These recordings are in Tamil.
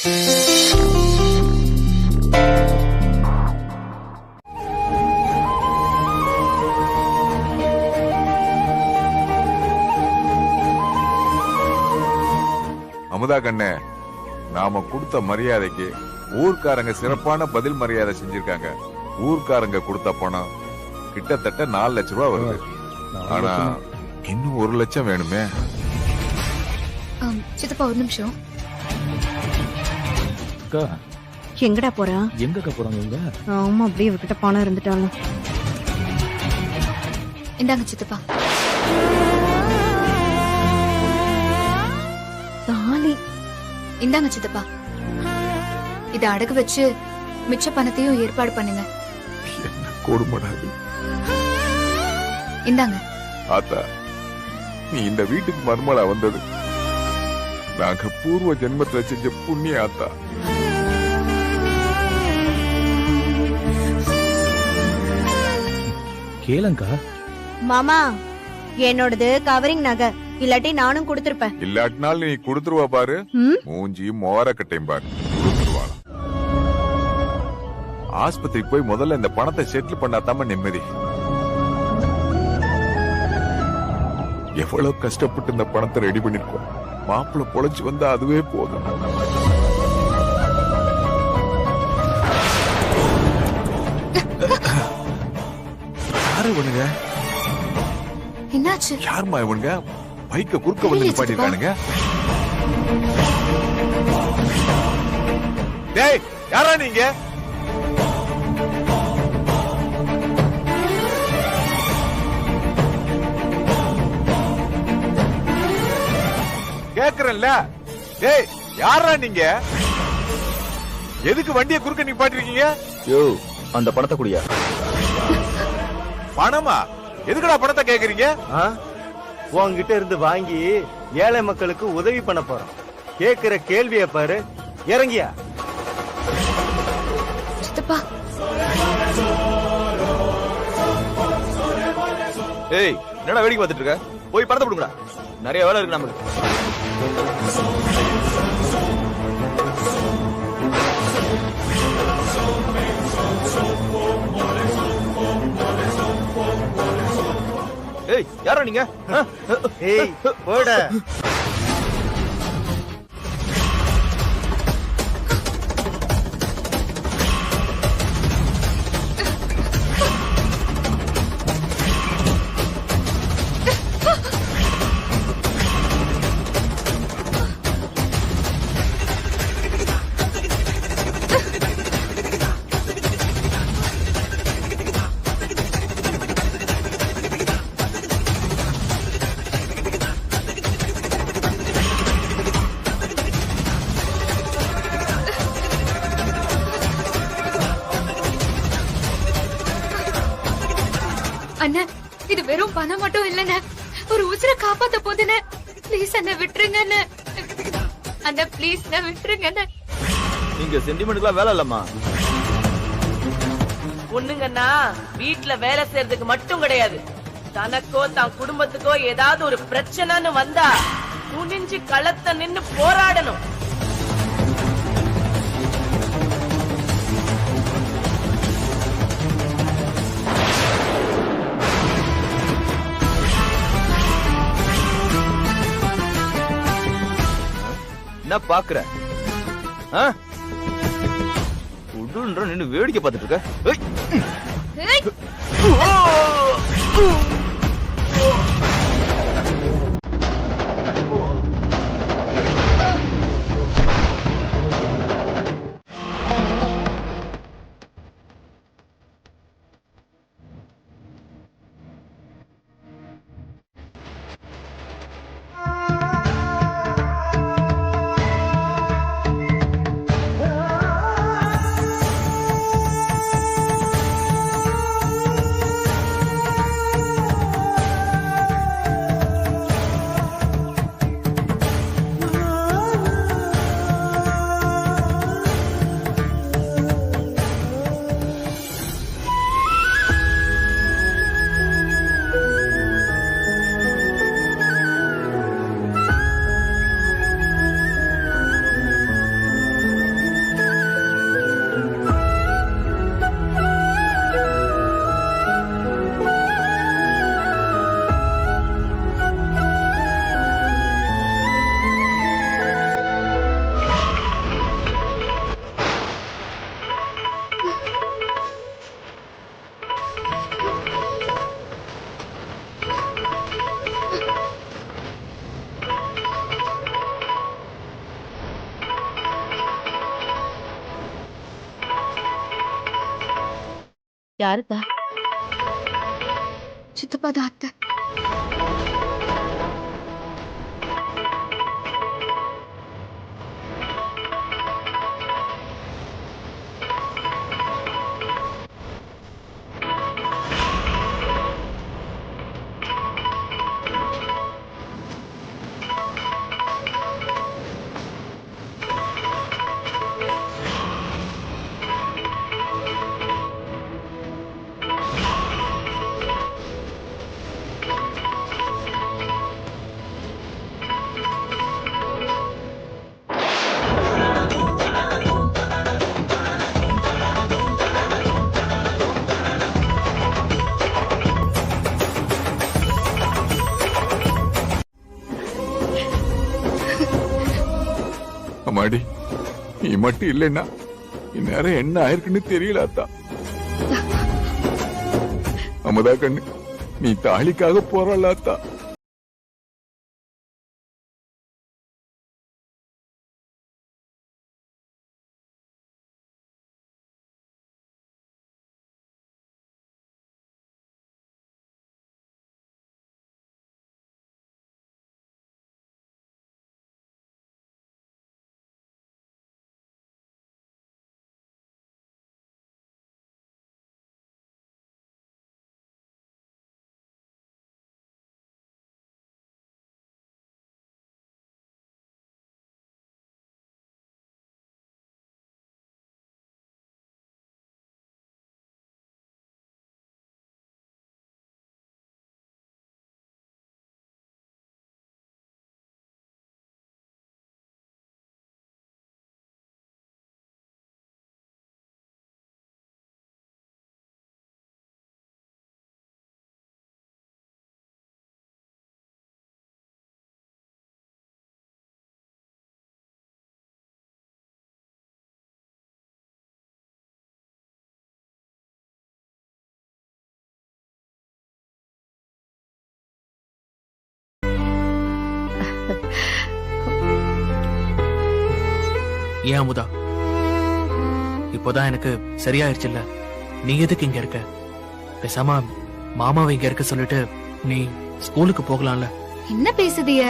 அமுதா கண்ணே, நாம கொடுத்த மரியாதைக்கு ஊர்க்காரங்க சிறப்பான பதில் மரியாதை செஞ்சிருக்காங்க. ஊர்க்காரங்க கொடுத்த பணம் கிட்டத்தட்ட 4 லட்சம் ரூபாய் வருது. ஆனா இன்னும் 1 லட்சம் வேணுமே. சித்தப்பா ஒரு நிமிஷம். எங்கடா போறா? எங்க போறாங்க இவங்க? ஆமா, அப்படியே இவகிட்ட பணம் இருந்துட்டாலும். இந்தாங்க சித்தப்பா. தாலி. இந்தாங்க சித்தப்பா. இத அடகு வச்சு மிச்ச பணத்தையும் ஏற்பாடு பண்ணுங்க. என்ன கொடுமடாது. இந்தாங்க. ஆத்தா, நீ இந்த வீட்டுக்கு மருமலா வந்தது நாங்க பூர்வ ஜென்மத்துல செஞ்ச புண்ணிய ஆத்தா. கேளங்கா. மாமா, என்னோடது கவரிங் நகை, இல்லாட்டி நானும் கொடுத்திருப்பேன். இல்லாட்டினாலும் நீ கொடுத்துருவா பாரு. மூஞ்சி மோரக்கட்டையும் பாரு. ஆஸ்பத்திரிக்கு போய் முதல்ல இந்த பணத்தை செட்டில் பண்ணாதாம நிம்மதி. எவ்வளவு கஷ்டப்பட்டு இந்த பணத்தை ரெடி பண்ணிருக்கோம். மாப்பிள்ள பொழைச்சு வந்தா அதுவே போதும். யாரு இவனுங்க? என்னாச்சு? யாருமா இவனுங்க? பைக்க குறுக்க வந்து நிப்பாட்டிருக்கானுங்க. டேய், யாரா நீங்க? கேக்குறேன்ல. டேய், யாரா நீங்க? எதுக்கு வண்டியை குறுக்க நிப்பாட்டிருக்கீங்க? யோ, அந்த பணத்தை குடியா. பணமா? எதுக்குடா பணத்தை கேக்குறீங்க? உன்கிட்ட இருந்து வாங்கி ஏழை மக்களுக்கு உதவி பண்ண போறோம். கேக்குற கேள்விய பாரு. இறங்கியா? சித்தப்பா. ஏய், என்னடா வேடிக்கை பார்த்துட்டு இருக்க? போய் பணத்தை கொடுங்கடா. நிறைய வேலை இருக்கு நமக்கு. ஏய், யாரா நீங்க? ஏய், போட. அண்ணன், இது வெறும் பணம் மட்டும் இல்லைன்னு, ஒரு உசிரை காப்பாத்த போதுன்னு. ப்ளீஸ் அண்ணன் விட்டுருங்க அண்ணன், ப்ளீஸ் விட்டுருங்க. நீங்க சென்டிமெண்ட்லாம் வேலை இல்லம்மா. பொண்ணுங்கன்னா வீட்டுல வேலை செய்யறதுக்கு மட்டும் கிடையாது, தனக்கோ தான் குடும்பத்துக்கோ ஏதாவது ஒரு பிரச்சனைன்னு வந்தா துணிஞ்சு களத்தை நின்னு போராடணும். என்ன பாக்குற? உடுன்ற நின்னு வேடிக்கை பார்த்துட்டு இருக்க. யாருக்கா? சித்தப்பா தான் அத்தை. அம்மாடி, நீ மட்டும் இல்லைன்னா இந்நேரம் என்ன ஆயிருக்குன்னு தெரியல அத்தா. அமுதா கண்ணு, நீ தாலிக்காக போறல அத்தா. ஏன் அமுதா, இப்போதான் எனக்கு சரியாயிருச்சுல்ல, நீ எதுக்கு இங்க இருக்க? பேசாம மாமாவை இங்க இருக்க சொல்லிட்டு நீ ஸ்கூலுக்கு போகலாம்ல. என்ன பேசுதிய?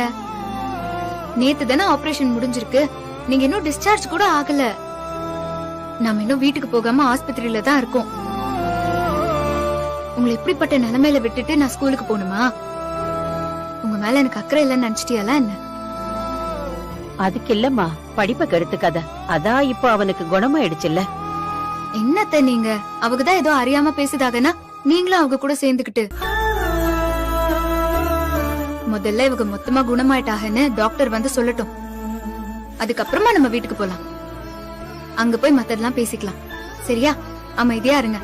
நேத்து தானே ஆபரேஷன் முடிஞ்சிருக்கு, நீங்க இன்னும் டிஸ்சார்ஜ் கூட ஆகல. நாம இன்னும் வீட்டுக்கு போகாம ஆஸ்பத்திரியில தான் இருக்கோம். உங்களை இப்படிப்பட்ட நிலைமையில விட்டுட்டு நான் ஸ்கூலுக்கு போகணுமா? உங்க மேல எனக்கு அக்கறை இல்லைன்னு நினைச்சிட்டியால என்ன? அதுக்கு இல்லம்மா, படிப்பை கெடுத்துக்காத. அதான் இப்போ அவனுக்கு குணமாயிடுச்சுல்ல. என்னத்த நீங்க? அவங்கதான் ஏதோ அறியாம பேசுதாகனா நீங்களும் அவங்க கூட சேர்ந்துக்கிட்டு. முதல்ல இவங்க மொத்தமா குணமாயிட்டாகன்னு டாக்டர் வந்து சொல்லட்டும். அதுக்கப்புறமா நம்ம வீட்டுக்கு போலாம். அங்க போய் மத்ததெல்லாம் பேசிக்கலாம். சரியா? அமைதியா இருங்க.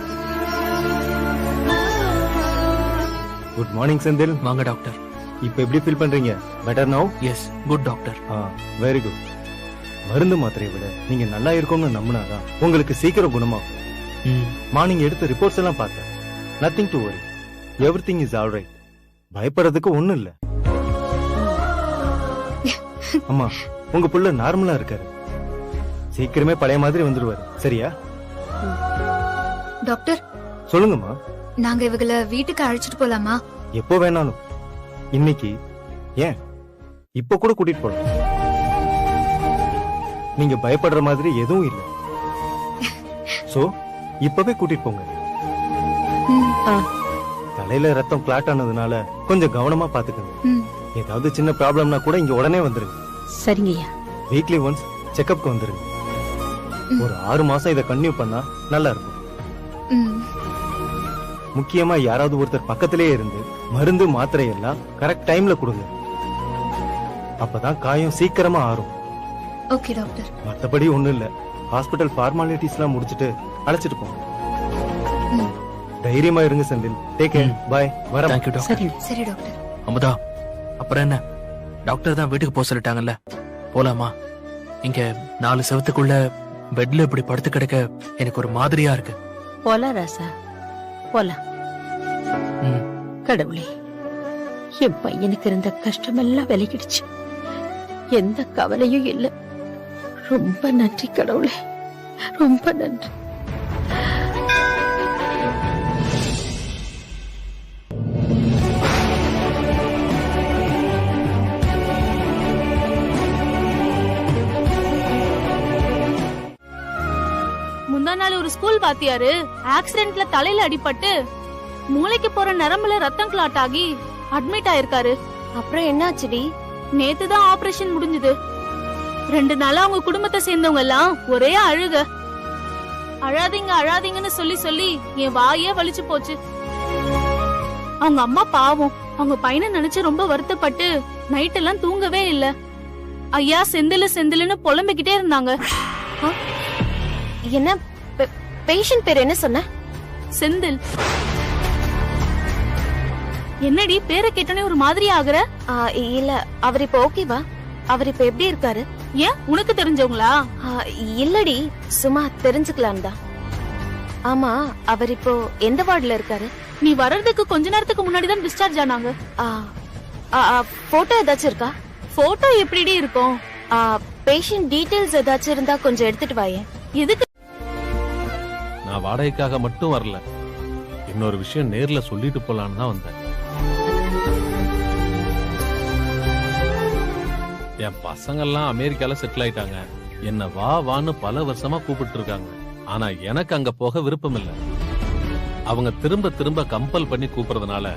Good morning Senthil. வாங்க டாக்டர். இப்ப எப்படி ஃபீல் பண்றீங்க? Better now? Yes, good doctor. Very good. மருந்து மாத்திரையை விட நீங்க நல்லா இருக்கும்னு நம்பினாதான் உங்களுக்கு சீக்கிரம் குணமாகும். மார்னிங் எடுத்த ரிப்போர்ட்ஸ் எல்லாம் பார்த்தேன். Nothing to worry, everything is all right. பயப்படுறதுக்கு ஒண்ணும் இல்ல. அம்மா, உங்க புள்ள நார்மலா இருக்காரு. சீக்கிரமே பழைய மாதிரி வந்துருவாரு. சரியா? டாக்டர், சொல்லுங்கம்மா. நாங்க இவங்கள வீட்டுக்கு அழைச்சிட்டு போலாமா? எப்போ வேணாலும். இன்னைக்கு ஏன் இப்ப கூட கூட்டிட்டு போலாம். நீங்க பயப்படுற மாதிரி எதுவும் இல்ல. சோ இப்பவே கூட்டிட்டு போங்க. தலையில ரத்தம் கிளாட் ஆனதுனால கொஞ்சம் கவனமா பாத்துக்கங்க. ஏதாவது சின்ன ப்ராப்ளம்னா கூட இங்க உடனே வந்துருங்க. சரிங்கய்யா. வீக்லி ஒன்ஸ் செக்அப்க்கு வந்துருங்க. ஒரு 6 மாசம் இதை கன்டினியூ பண்ணா நல்லா இருக்கும். முக்கியமா யாராவது ஒருத்தர் பக்கத்திலேயே இருந்து மருந்து மாத்திரை எல்லாம் கரெக்ட் டைம்ல கொடுங்க. அப்பதான் காயம் சீக்கிரமா ஆறும். Okay doctor. மத்தபடி ஒண்ணும் இல்ல. ஹாஸ்பிடல் ஃபார்மாலிட்டிஸ் எல்லாம் முடிச்சிட்டு அழைச்சிட்டு போங்க. தைரியமா இருங்க செந்தில். Take care. பை. வரேன். Thank you doctor. சரி சரி டாக்டர். அமுதா, அப்புறம் என்ன? டாக்டர் தான் வீட்டுக்கு போக சொல்லிட்டாங்கல்ல, போலாமா? இங்க 4 செவத்துக்குள்ள பெட்ல இப்படி படுத்து கிடக்க எனக்கு ஒரு மாதிரியா இருக்கு. போலாம் ராசா, போலாம். கடவுளே, என் பையனுக்கு இருந்த கஷ்டமெல்லாம் விலகிடுச்சு. எந்த கவலையும் இல்ல. ரொம்ப நன்றி கடவுளே, ரொம்ப நன்றி. முந்தா நாள் ஒரு ஸ்கூல் வாத்தியாரு ஆக்சிடென்ட்ல தலையில அடிபட்டு மூளைக்கு போற நரம்புல ரத்தம் கிளாட் ஆகி அட்மிட் ஆயிருக்காரு. அப்புறம் என்னாச்சுடி? நேத்து தான் ஆபரேஷன் முடிஞ்சது. 2 நாளா அவங்க குடும்பத்தை சேர்ந்தவங்க எல்லாம் ஒரே அழுக. அழாதீங்க அழாதீங்கன்னு சொல்லி சொல்லி என் வாயே வலிச்சு போச்சு. அவங்க அம்மா பாவம் அவங்க பையனை நினைச்சு ரொம்ப வருத்தப்பட்டு நைட் எல்லாம் தூங்கவே இல்ல. ஐயா செந்திலு செந்திலுன்னு புலம்பிக்கிட்டே இருந்தாங்க. என்ன பேஷண்ட் பேர் என்ன சொன்ன? செந்தில். என்னடி பேரை கேட்டனே ஒரு மாதிரி ஆகுற? இல்ல அவர் இப்ப ஓகேவா? அவர் இப்ப எப்படி இருக்காரு? ஏன் உனக்கு தெரிஞ்சவங்களா? இல்லடி சும்மா தெரிஞ்சுக்கலாம் தான். ஆமா அவர் இப்போ எந்த வார்டுல இருக்காரு? நீ வர்றதுக்கு கொஞ்ச நேரத்துக்கு முன்னாடி தான் டிஸ்சார்ஜ் ஆனாங்க. போட்டோ ஏதாச்சும் இருக்கா? போட்டோ எப்படிடி இருக்கும்? பேஷண்ட் டீடைல்ஸ் ஏதாச்சும் இருந்தா கொஞ்சம் எடுத்துட்டு வாயே. எதுக்கு? நான் வாடகைக்காக மட்டும் வரல, இன்னொரு விஷயம் நேர்ல சொல்லிட்டு போலான்னு தான் வந்தேன். என் பசங்கெல்லாம் அமெரிக்கால செட்டில் ஆயிட்டாங்க. என்ன வா வான்னு பல வருஷமா கூப்பிட்டு இருக்காங்க. ஆனா எனக்கு அங்க போக விருப்பம் இல்ல. அவங்க திரும்ப திரும்ப கம்பல் பண்ணி கூப்பிடுறதுனால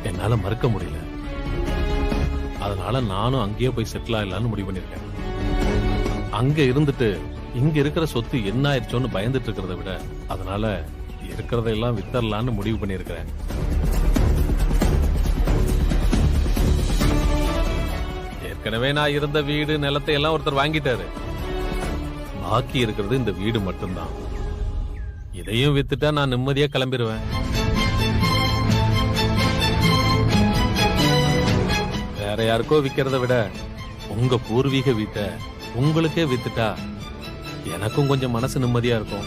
என்னால மறுக்க முடியல. அதனால நானும் அங்கேயே போய் செட்டில் ஆயிடலான்னு முடிவு பண்ணிருக்கேன். அங்க இருந்துட்டு இங்க இருக்கிற சொத்து என்ன ஆயிடுச்சோன்னு பயந்துட்டு இருக்கிறத விட அதனால இருக்கிறதெல்லாம் வித்தரலான்னு முடிவு பண்ணிருக்கிறேன். ஏற்கனவே நான் இருந்த வீடு நிலத்தை எல்லாம் ஒருத்தர் வாங்கிட்டாரு. பாக்கி இருக்கிறது இந்த வீடு மட்டும்தான். இதையும் வித்துட்டா நான் நிம்மதியா கிளம்பிடுவேன். வேற யாருக்கோ விக்கிறத விட உங்க பூர்வீக வீட்டை உங்களுக்கே வித்துட்டா எனக்கும் கொஞ்சம் மனசு நிம்மதியா இருக்கும்.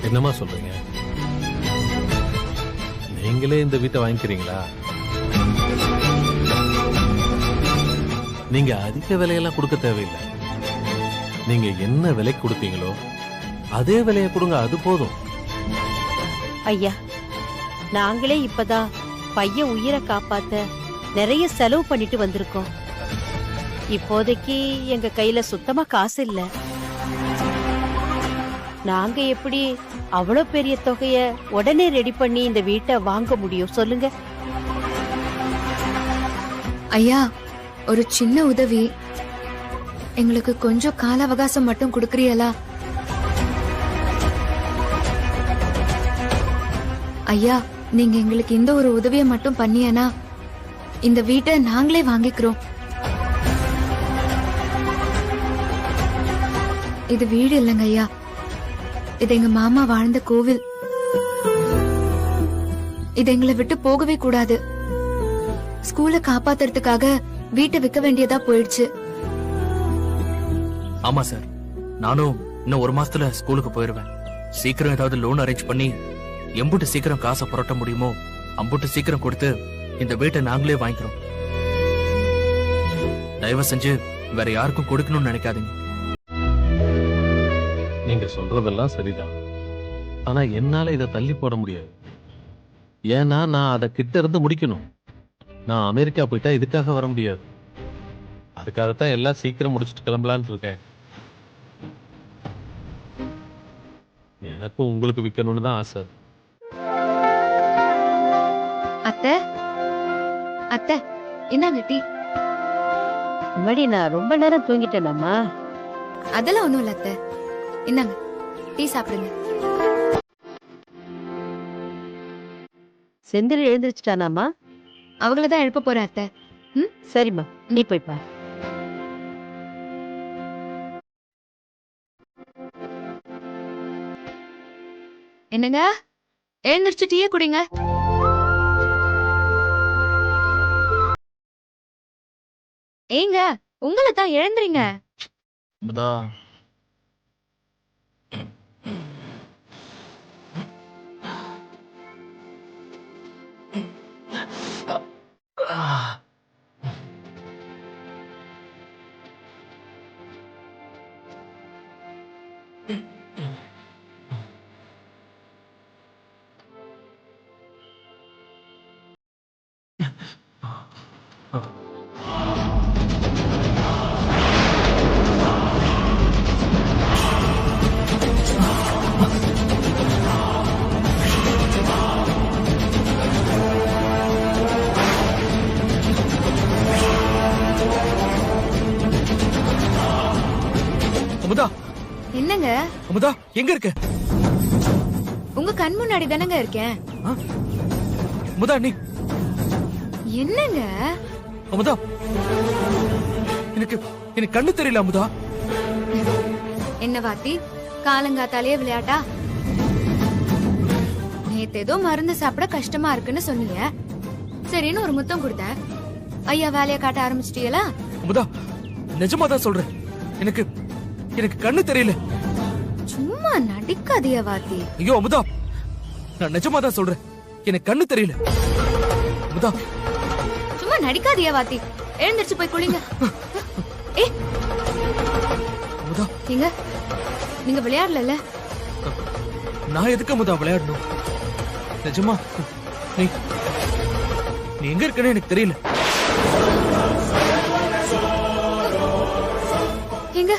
என்னமா சொல்றீங்க? நீங்களே இந்த வீட்டை வாங்கிக்கிறீங்களா? நீங்க அதிக விலையெல்லாம் கொடுக்க தேவையில்லை. நீங்க என்ன விலை கொடுத்தீங்களோ அதே விலையை கொடுங்க, அது போதும். ஐயா, நாங்களே இப்பதான் பையன் உயிரை காப்பாத்த நிறைய செலவு பண்ணிட்டு வந்திருக்கோம். இப்போதைக்கு எங்க கையில சுத்தமா காசு இல்ல. நாங்க எப்படி அவ்வளவு பெரிய தொகைய உடனே ரெடி பண்ணி இந்த வீட்டை வாங்க முடியும் சொல்லுங்க? ஐயா, ஒரு சின்ன உதவி. எங்களுக்கு கொஞ்சம் கால அவகாசம் மட்டும் கொடுக்கறீங்களா? ஐயா, நீங்க எங்களுக்கு இந்த ஒரு உதவியை மட்டும் பண்ணியனா இந்த வீட்டை நாங்களே வாங்கிக்கிறோம். இது வீடு இல்லைங்க ஐயா, இது எங்க மாமா வாழ்ந்த கோவில். இது எங்களை விட்டு போகவே கூடாது. ஸ்கூலை காப்பாத்துறதுக்காக வீட்டை விற்க வேண்டியதா போயிடுச்சு. ஆமா சார், நானும் இன்னும் 1 மாசத்துல ஸ்கூலுக்கு போயிருவேன். சீக்கிரம் ஏதாவது லோன் அரேஞ்ச் பண்ணி எம்புட்டு சீக்கிரம் காசை புரட்ட முடியுமோ அம்புட்டு சீக்கிரம் கொடுத்து இந்த வீட்டை நாங்களே வாங்கிக்கிறோம். தயவு செஞ்சு வேற யாருக்கும் கொடுக்கணும்னு நினைக்காதீங்க. நீங்க சொல்றதெல்லாம் சரிதான். ஆனா என்னால இதை தள்ளி போட முடியாது. ஏன்னா நான் அதை கிட்ட இருந்து முடிக்கணும். நான் அமெரிக்கா போயிட்டா இதுக்காக வர முடியாது. அதுக்காகத்தான் எல்லாம் சீக்கிரம் முடிச்சுட்டு கிளம்பலான்னு இருக்கேன். எனக்கும் உங்களுக்கு விற்கணும்னு தான் ஆசை. அத்தை, அத்தை, இந்தாங்க டீ. மடி, நான் ரொம்ப நேரம் தூங்கிட்டேனம்மா. அதெல்லாம் ஒண்ணும் இல்ல அத்தை, இந்தாங்க டீ சாப்பிடுங்க. செந்தில் எழுந்திருச்சுட்டானாமா? அவங்களதான் எழுப்ப போறேன் அத்தை. சரிம்மா, நீ போய் பாரு. என்னங்க, எழுந்திருச்சு டீயே குடிங்க. ஏங்க, உங்களை தான் எழுந்துறீங்க. அமுதா என்னங்க? அமுதா எங்க இருக்க? உங்க கண் முன்னாடி தானங்க இருக்கேன். அமுதா நீ என்னங்க? அமுதா எனக்கு கண்ணு தெரியல அமுதா. என்ன வாத்தி, காலங்காத்தாலேயே விளையாட்டா? நேத்து ஏதோ மருந்து சாப்பிட கஷ்டமா இருக்குன்னு சொன்னீங்க. சரின்னு ஒரு முத்தம் கொடுத்தேன். ஐயா வேலையை காட்ட ஆரம்பிச்சிட்டீங்களா? அமுதா நிஜமா தான் சொல்றேன், எனக்கு கண்ணு தெரியல. சும்மா நடிக்காதீய வாத்தி. ஐயோ அமுதா, நான் நிஜமா தான் சொல்றேன், எனக்கு கண்ணு தெரியல. அமுதா சும்மா நடிக்காதீய வாத்தி. எழுந்திருச்சு போய் குளிங்க. ஏ அமுதா, எங்க நீங்க விளையாடல? நான் எதுக்கு அமுதா விளையாடணும்? நிஜமா நீ எங்க இருக்கன்னு எனக்கு தெரியல. எங்க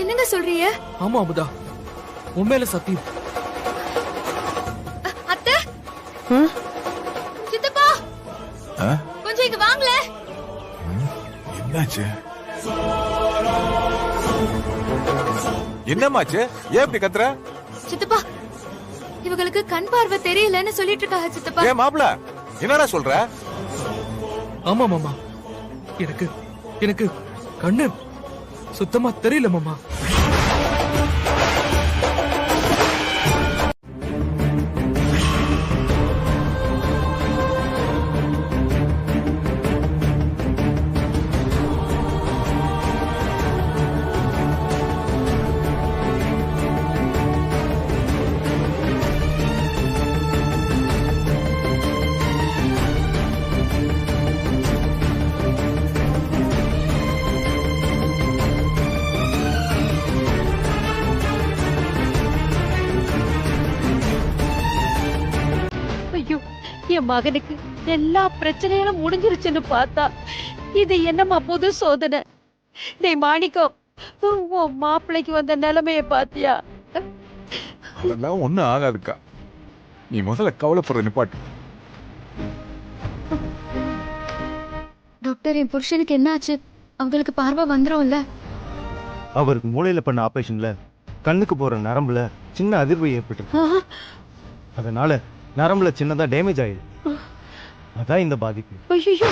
என்னங்க சொல்றீங்க? ஆமா அமுதா, உண்மையில சத்தியம். அத்தை, சித்தப்பா கொஞ்சம் இங்க வாங்கல. என்னாச்சு? என்னமாச்சு? ஏன் இப்படி கத்துற? சித்தப்பா, இவங்களுக்கு கண் பார்வை தெரியலன்னு சொல்லிட்டு இருக்காங்க சித்தப்பா. ஏன் மாப்ள என்னடா சொல்ற? ஆமா மாமா, எனக்கு கண்ணு சுத்தமா தெரியல மாமா. ஐயோ, என் மகனுக்கு எல்லா பிரச்சனைகளும் முடிஞ்சிருச்சுன்னு பார்த்தா இது என்னம்மா புது சோதனை? டேய் மாணிக்கம், உன் மாப்பிள்ளைக்கு வந்த நிலைமைய பாத்தியா? அதெல்லாம் ஒண்ணும் ஆகாதுக்கா. நீ முதல்ல கவலைப்படுற நிப்பாட்டு. டாக்டர், என் புருஷனுக்கு என்ன ஆச்சு? அவங்களுக்கு பார்வை வந்துரும்ல? அவருக்கு மூளையில பண்ண ஆபரேஷன்ல கண்ணுக்கு போற நரம்புல சின்ன அதிர்வு ஏற்பட்டு, அதனால நரம்புல சின்னதா டேமேஜ் ஆயிடுது. அதான் இந்த பாதிப்பு. ஐயோ,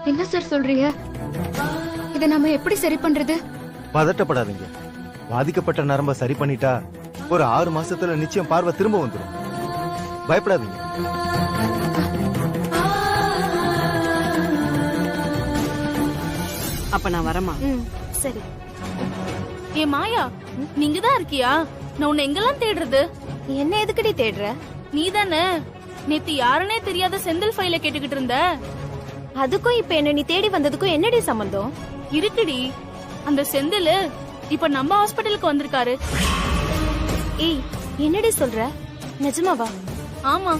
என்ன சார் சொல்றீங்க? இதை நாம எப்படி சரி பண்றது? பதட்டப்படாதீங்க. பாதிக்கப்பட்ட நரம்ப சரி பண்ணிட்டா ஒரு 6 மாசத்துல நிச்சயம் பார்வை திரும்ப வந்துடும். பயப்படாதீங்க. அப்ப நான் வரமா? சரி. ஏ மாயா, நீங்க தான் இருக்கியா? நான் உன்னை எங்கெல்லாம் தேடுறது? என்ன எதுக்குடி தேடுற? நீ தானே நேத்து யாருன்னே தெரியாத செந்தில் ஃபைல கேட்டுக்கிட்டு இருந்த. அதுக்கும் இப்ப என்ன நீ தேடி வந்ததுக்கும் என்னடி சம்பந்தம்? இருக்குடி, அந்த செந்தில் இப்ப நம்ம ஹாஸ்பிட்டலுக்கு வந்திருக்காரு. ஏய், என்னடி சொல்ற? நிஜமாவா? ஆமா,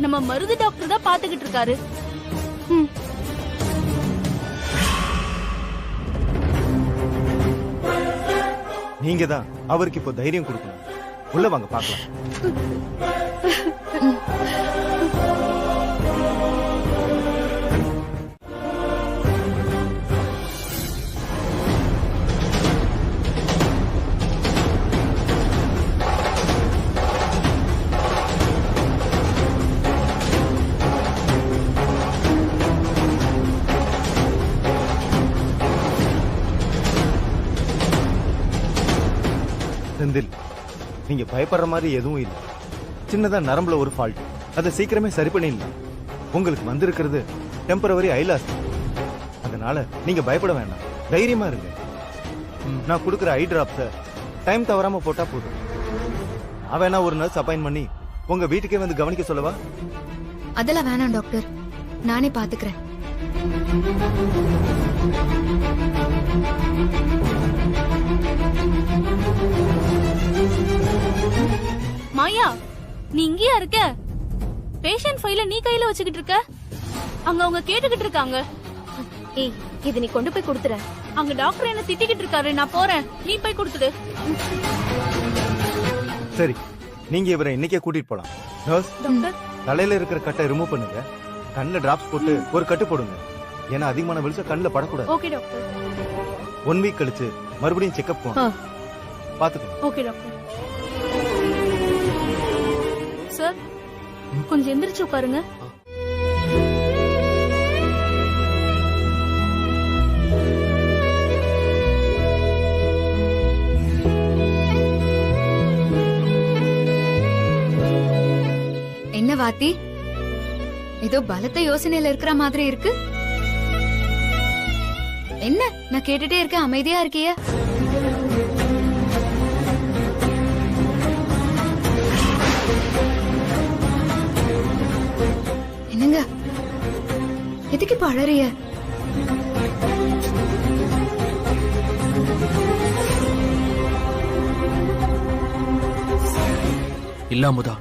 நம்ம மருது டாக்டர் தான் பாத்துக்கிட்டு இருக்காரு. நீங்க தான் அவருக்கு இப்போ தைரியம் கொடுக்கணும். உள்ள வாங்க பார்க்கலாம். செந்தில், நீங்க பயப்படுற மாதிரி எதுவும் இல்லை. சின்னதா நரம்புல ஒரு ஃபால்ட், அதை சீக்கிரமே சரி பண்ணிடலாம். உங்களுக்கு வந்திருக்கிறது டெம்பரவரி ஐலாஸ், அதனால நீங்க பயப்பட வேண்டாம், தைரியமா இருங்க. நான் கொடுக்குற ஐ டிராப்ஸ டைம் தவறாம போட்டா போதும். நான் வேணா ஒரு நர்ஸ் அப்பாயின் பண்ணி உங்க வீட்டுக்கே வந்து கவனிக்க சொல்லவா? அதெல்லாம் வேணாம் டாக்டர், நானே பாத்துக்கிறேன். மாயா, நீ இங்கேயா இருக்க? பேஷண்ட் ஃபைல நீ கையில வச்சுக்கிட்டு இருக்க? அங்க அவங்க கேட்டுக்கிட்டு இருக்காங்க. ஏய், இது நீ கொண்டு போய் கொடுத்துற. அங்க டாக்டர் என்ன திட்டிக்கிட்டு இருக்காரு, நான் போறேன், நீ போய் கொடுத்துடு. சரி, நீங்க இவரை இன்னைக்கே கூட்டிட்டு போலாம். நர்ஸ், டாக்டர், தலையில இருக்கிற கட்டை ரிமூவ் பண்ணுங்க. கண்ணுல டிராப்ஸ் போட்டு ஒரு கட்டு போடுங்க. ஏன்னா அதிகமான வெளிச்சம் கண்ணில் படக்கூடாது. Okay doctor. 1 வீக் கழிச்சு மறுபடியும் செக்அப் போகணும். பாத்துக்கோ. Okay doctor. சார் கொஞ்சம் எந்திரிச்சு உட்காருங்க. என்ன வாத்தி, ஏதோ பலத்த யோசனையில இருக்கிற மாதிரி இருக்கு. என்ன நான் கேட்டுட்டே இருக்கேன், அமைதியா இருக்கிய? என்னங்க எதுக்கு இப்ப அழறிய? இல்ல அமுதா,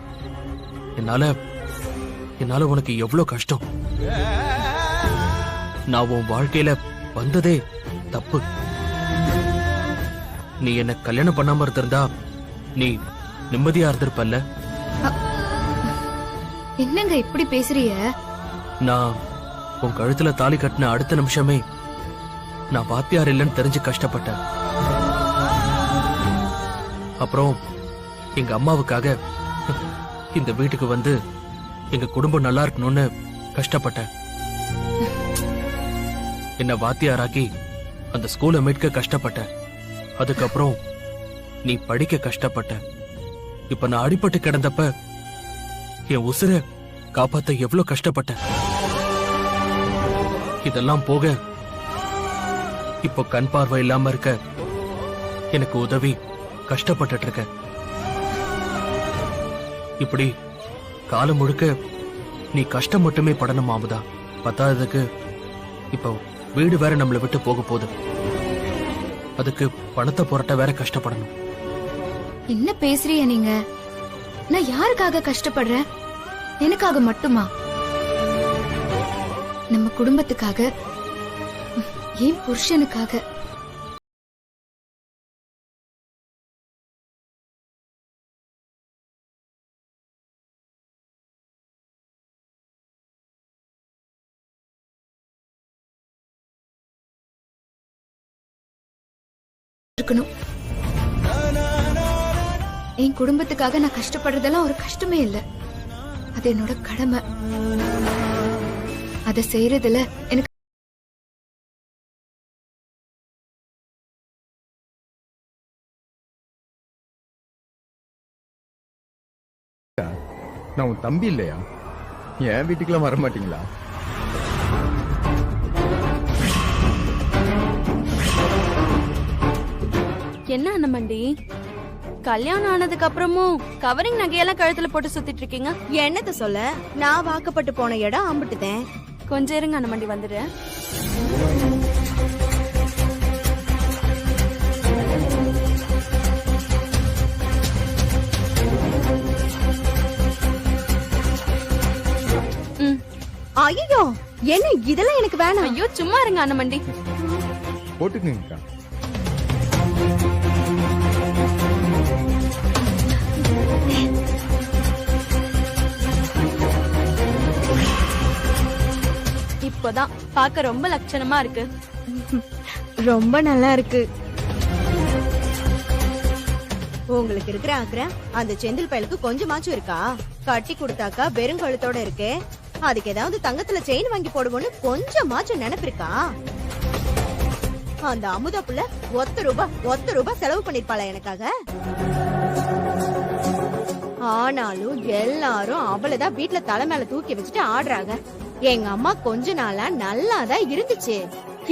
என்னால உனக்கு எவ்வளவு கஷ்டம். நான் உன் வாழ்க்கையில வந்ததே தப்பு. நீ என்ன கல்யாணம் பண்ணாம இருந்திருந்தா நீ நிம்மதியா இருந்திருப்பல்ல. என்னங்க இப்படி பேசுறிய? நான் உன் கழுத்துல தாலி கட்டின அடுத்த நிமிஷமே நான் வாத்தியார் இல்லைன்னு தெரிஞ்சு கஷ்டப்பட்டேன். அப்புறம் எங்க அம்மாவுக்காக இந்த வீட்டுக்கு வந்து எங்க குடும்பம் நல்லா இருக்கணும்னு கஷ்டப்பட்டேன். என்ன வாத்தியாராக்கி அந்த ஸ்கூலை மீட்க கஷ்டப்பட்டேன். அதுக்கப்புறம் நீ படிக்க கஷ்டப்பட்ட. இப்ப நான் அடிபட்டு கிடந்தப்ப என் உசுரை காப்பாத்த எவ்வளவு கஷ்டப்பட்டேன். இதெல்லாம் போக இப்போ கண் பார்வை இல்லாம இருக்க எனக்கு உதவி கஷ்டப்பட்டு இருக்க. இப்படி காலம் முழுக்க நீ கஷ்டம் மட்டுமே படணும் அமுதா. பத்தாததுக்கு இப்போ வீடு வேற நம்மளை விட்டு போக போகுது. அதுக்கு பணத்தை புரட்ட வேற கஷ்டப்படணும். என்ன பேசுறீங்க நீங்க? நான் யாருக்காக கஷ்டப்படுறேன்? எனக்காக மட்டுமா? நம்ம குடும்பத்துக்காக, என் புருஷனுக்காக. இருக்கணும். என் குடும்பத்துக்காக நான் கஷ்டப்படுறதெல்லாம் ஒரு கஷ்டமே இல்ல. அது என்னோட கடமை. அதை செய்யறதுல எனக்கு நான் உன் தம்பி இல்லையா? என் வீட்டுக்குலாம் வர மாட்டீங்களா? என்ன அண்ணமண்டி, கல்யாணம் ஆனதுக்கு அப்புறமும் கவரிங் நகையெல்லாம் கழுத்துல போட்டு சுத்திட்டு இருக்கீங்க? என்னத்த சொல்ல, நான் வாக்கப்பட்டு போன இடம் அம்பிட்டுதேன். கொஞ்சம் இருங்க அண்ணமண்டி, வந்துடுறேன். ஐயோ, என்ன இதெல்லாம் எனக்கு வேணாம். ஐயோ சும்மா இருங்க அண்ணமண்டி. போட்டுக்கீங்கக்கா. இப்போதான் பார்க்க ரொம்ப லட்சணமா இருக்கு. ரொம்ப நல்லா இருக்கு. உங்களுக்கு இருக்கிற அக்கறை அந்த செந்தில் பயலுக்கு கொஞ்சமாச்சும் இருக்கா? கட்டி கொடுத்தாக்கா வெறுங்கழுத்தோட இருக்கே, அதுக்கு ஏதாவது தங்கத்துல செயின் வாங்கி போடுவோன்னு கொஞ்சமாச்சும் நினைப்பிருக்கா? அந்த அமுதா புள்ள ஒத்த ரூபாய் செலவு பண்ணிருப்பாளா எனக்காக? ஆனாலும் எல்லாரும் அவளதான் வீட்டுல தலை மேல தூக்கி வச்சுட்டு ஆடுறாங்க. எங்க அம்மா கொஞ்ச நாளா நல்லாதான் இருந்துச்சு.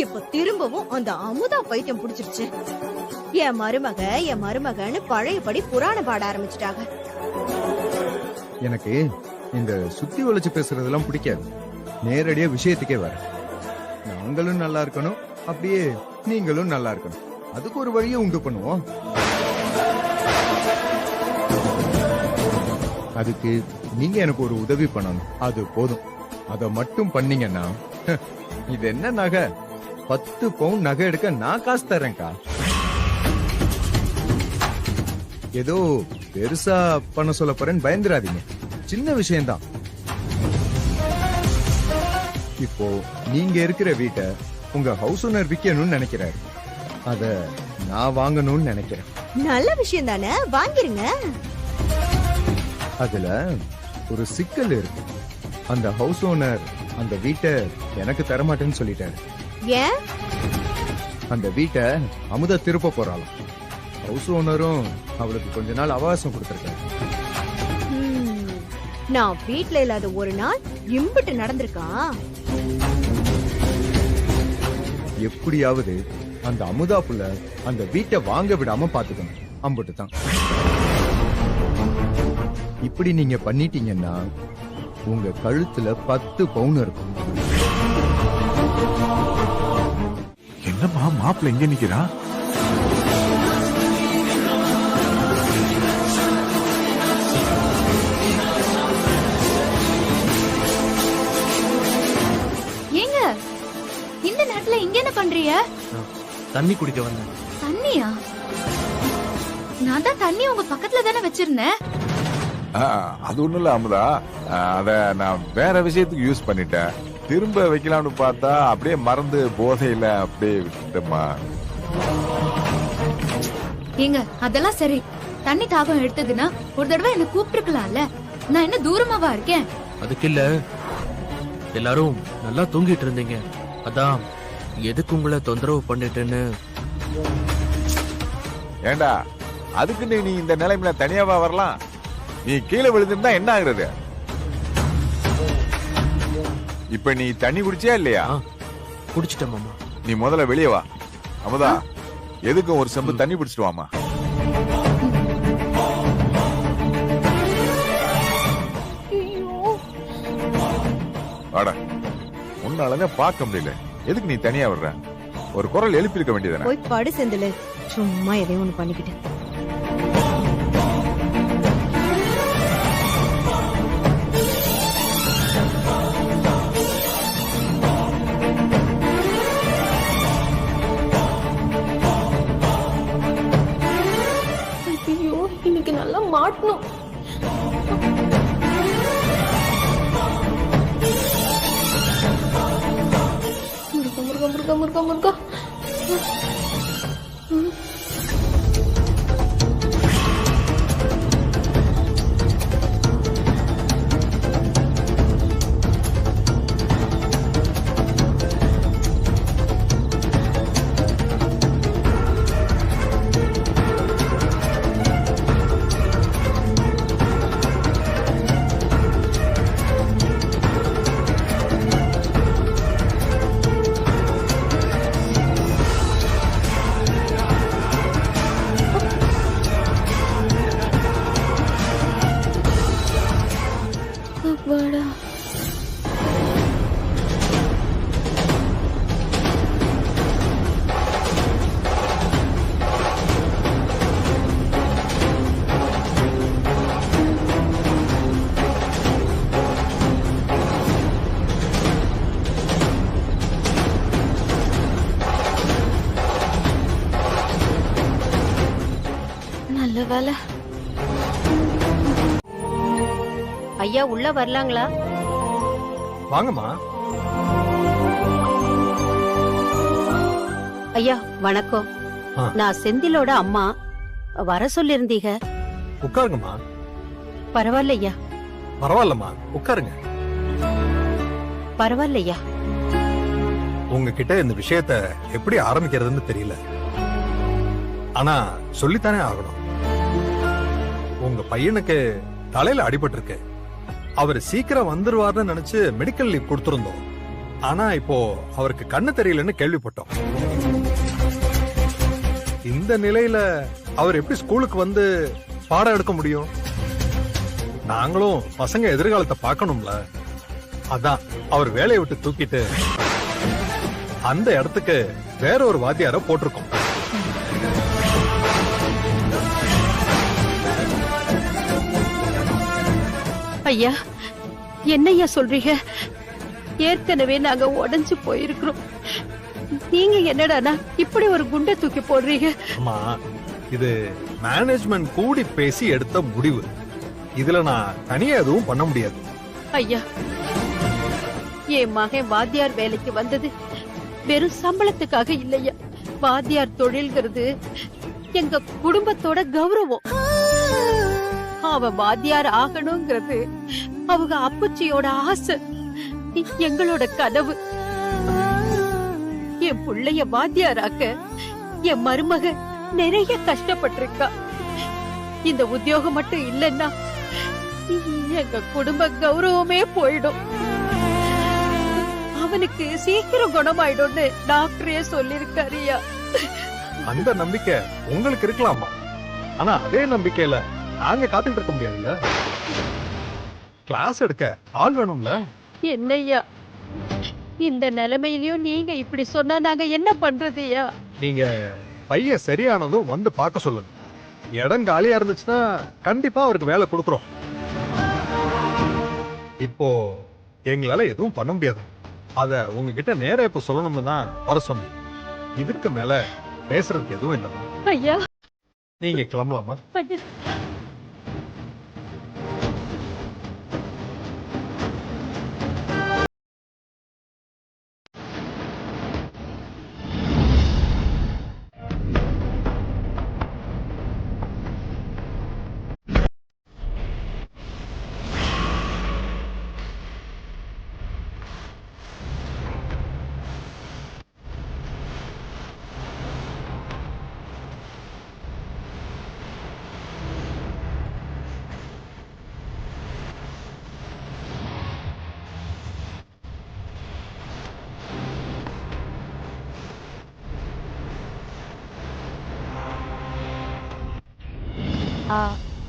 இப்ப திரும்பவும் அந்த அமுதா பைத்தியம் புடிச்சிருச்சு. என் மருமகன்னு பழையபடி புராணம் பாட ஆரம்பிச்சுட்டாங்க. எனக்கு இந்த சுத்தி ஒழிச்சு பேசுறதெல்லாம் பிடிக்காது. நேரடியா விஷயத்துக்கே வர. நாங்களும் நல்லா இருக்கணும், அப்படியே நீங்களும் நல்லா இருக்கணும். அதுக்கு ஒரு வழியை உண்டு பண்ணுவோம். அதுக்கு நீங்க எனக்கு ஒரு உதவி பண்ணணும். அது போதும். அத மட்டும் பண்ணீங்கன்னா, இது என்ன நகை, 10 பவுன் நகை எடுக்க நான் காசு தரேன்க்கா. ஏதோ பெருசா பண்ண சொல்ல போறேன்னு பயந்துராதீங்க. சின்ன விஷயம்தான். இப்போ நீங்க இருக்கிற வீட்டை உங்க ஹவுஸ் ஓனர் விற்கணும்னு நினைக்கிறாரு. அத நான் வாங்கணும்னு நினைக்கிறேன். நல்ல விஷயம் தானே, வாங்கிருங்க. அதுல ஒரு சிக்கல் இருக்கு. அந்த ஹவுஸ் ஓனர் அந்த வீட்டை எனக்கு தரமாட்டேன்னு சொல்லிட்டாரு. ஏன்? அந்த வீட்டை அமுதா திருப்ப போறாளாம். ஹவுஸ் ஓனரும் அவளுக்கு கொஞ்ச நாள் அவகாசம் கொடுத்திருக்காரு. நான் வீட்ல இல்லாத ஒரு நாள் இம்புட்டு நடந்திருக்கா. எப்படியாவது அந்த அமுதா புள்ள அந்த வீட்டை வாங்க விடாம பாத்துக்கணும். அம்புட்டு தான். இப்படி நீங்க பண்ணிட்டீங்கன்னா உங்க கழுத்துல 10 பவுன் இருக்கும். என்னம்மா மாப்பிள்ள எங்க நிக்கிறான்? ஏங்க இந்த நேரத்துல இங்க என்ன பண்றீங்க? தண்ணி குடிக்க வந்தேன். தண்ணியா? நான் தான் தண்ணி உங்க பக்கத்துல தானே வச்சிருந்தேன். அது ஒண்ணும் இல்ல அமுதா, அத நான் வேற விஷயத்துக்கு யூஸ் பண்ணிட்டேன். திரும்ப வைக்கலாம்னு பார்த்தா அப்படியே மறந்து போதையில அப்படியே விட்டுட்டேம்மா. ஏங்க அதெல்லாம் சரி, தண்ணி தாகம் எடுத்ததுன்னா ஒரு தடவை என்ன கூப்பிட்டுருக்கலாம்ல. நான் என்ன தூரமாவா இருக்கேன்? அதுக்கு இல்ல, எல்லாரும் நல்லா தூங்கிட்டு இருந்தீங்க, அதான் எதுக்கு உங்களை தொந்தரவு பண்ணிட்டேன்னு. ஏண்டா அதுக்கு நீ இந்த நிலைமையில தனியாவா வரலாம்? நீ கீழே விழுந்திருந்தா என்ன ஆகுறது? இப்ப நீ தண்ணி குடிச்சியா இல்லையா? குடிச்சிட்டேன் மாமா. நீ முதல்ல வெளியே வா. அமுதா, எதுக்கும் ஒரு செம்பு தண்ணி பிடிச்சிட்டு வாமா. வாடா, உன்னாலங்க பார்க்க முடியல. எதுக்கு நீ தனியா வர்ற? ஒரு குரல் எழுப்பியிருக்க வேண்டியதானே. போய் படு செந்தில், சும்மா எதையும் ஒண்ணு பண்ணிக்கிட்டு. ஐயோ, இன்னைக்கு நல்லா மாட்டணும். முருகா முருகா முருகா முருகா முருகா. அப்பாடா. நல்ல வேலை. ஐயா உள்ள வரலாங்களா? வாங்கம்மா. ஐயா வணக்கம். நான் செந்திலோட அம்மா. வர சொல்லிருந்தீங்க. உட்காருங்கம்மா. பரவாயில்ல ஐயா. பரவாயில்லம்மா, உட்காருங்க. பரவாயில்ல ஐயா. உங்ககிட்ட இந்த விஷயத்த எப்படி ஆரம்பிக்கிறதுன்னு தெரியல, ஆனா சொல்லித்தானே ஆகணும். உங்க பையனுக்கு தலையில அடிபட்டு இருக்கு. அவர் சீக்கிரம் வந்துருவார்னு நினைச்சு மெடிக்கல் லீவ் கொடுத்திருந்தோம். ஆனா இப்போ அவருக்கு கண்ணு தெரியலன்னு கேள்விப்பட்டோம். இந்த நிலையில அவர் எப்படி ஸ்கூலுக்கு வந்து பாடம் எடுக்க முடியும்? நாங்களும் பசங்க எதிர்காலத்தை பார்க்கணும்ல. அதான் அவர் வேலையை விட்டு தூக்கிட்டு அந்த இடத்துக்கு வேற ஒரு வாத்தியார போட்டிருக்கோம். ஐயா என்னையா சொல்றீங்க? ஏற்கனவே நாங்க உடைஞ்சு போயிருக்கிறோம். நீங்க என்னடானா இப்படி ஒரு குண்டை தூக்கி போடுறீங்க? அம்மா, இது மேனேஜ்மெண்ட் கூடி பேசி எடுத்த முடிவு. இதுல நான் தனியா எதுவும் பண்ண முடியாது. ஐயா என் மகன் வாத்தியார் வேலைக்கு வந்தது வெறும் சம்பளத்துக்காக இல்லையா. வாத்தியார் தொழில்ங்கிறது எங்க குடும்பத்தோட கௌரவம். அவன் வாத்தியார் ஆகணுங்கிறது அவங்க அப்பச்சியோட ஆசை, எங்களோட கனவு. என் புள்ளைய வாத்தியாராக்க என் மருமக நிறைய கஷ்டப்பட்டிருக்கா. இந்த உத்தியோகம் மட்டும் இல்லைன்னா எங்க குடும்ப கௌரவமே போயிடும். அவனுக்கு சீக்கிரம் குணமாயிடும்னு டாக்டரே சொல்லிருக்காருயா. அந்த நம்பிக்கை உங்களுக்கு இருக்கலாமா, ஆனா அதே நம்பிக்கையில நாங்க காத்துட்டு இருக்க முடியாதுல்ல. கிளாஸ் எடுக்க ஆள் வேணும்ல. என்னய்யா இந்த நிலைமையிலயும் நீங்க இப்படி சொன்னா நாங்க என்ன பண்றதுயா? நீங்க பையன் சரியானதும் வந்து பார்க்க சொல்லுங்க. இடம் காலியா இருந்துச்சுன்னா கண்டிப்பா அவருக்கு வேலை கொடுக்குறோம். இப்போ எங்களால எதுவும் பண்ண முடியாது. அத உங்ககிட்ட நேரா இப்ப சொல்லணும்னு தான் வர சொன்னேன். இதுக்கு மேல பேசுறதுக்கு எதுவும் இல்லைம்மா. ஐயா நீங்க கிளம்பலாமா? ஐயா.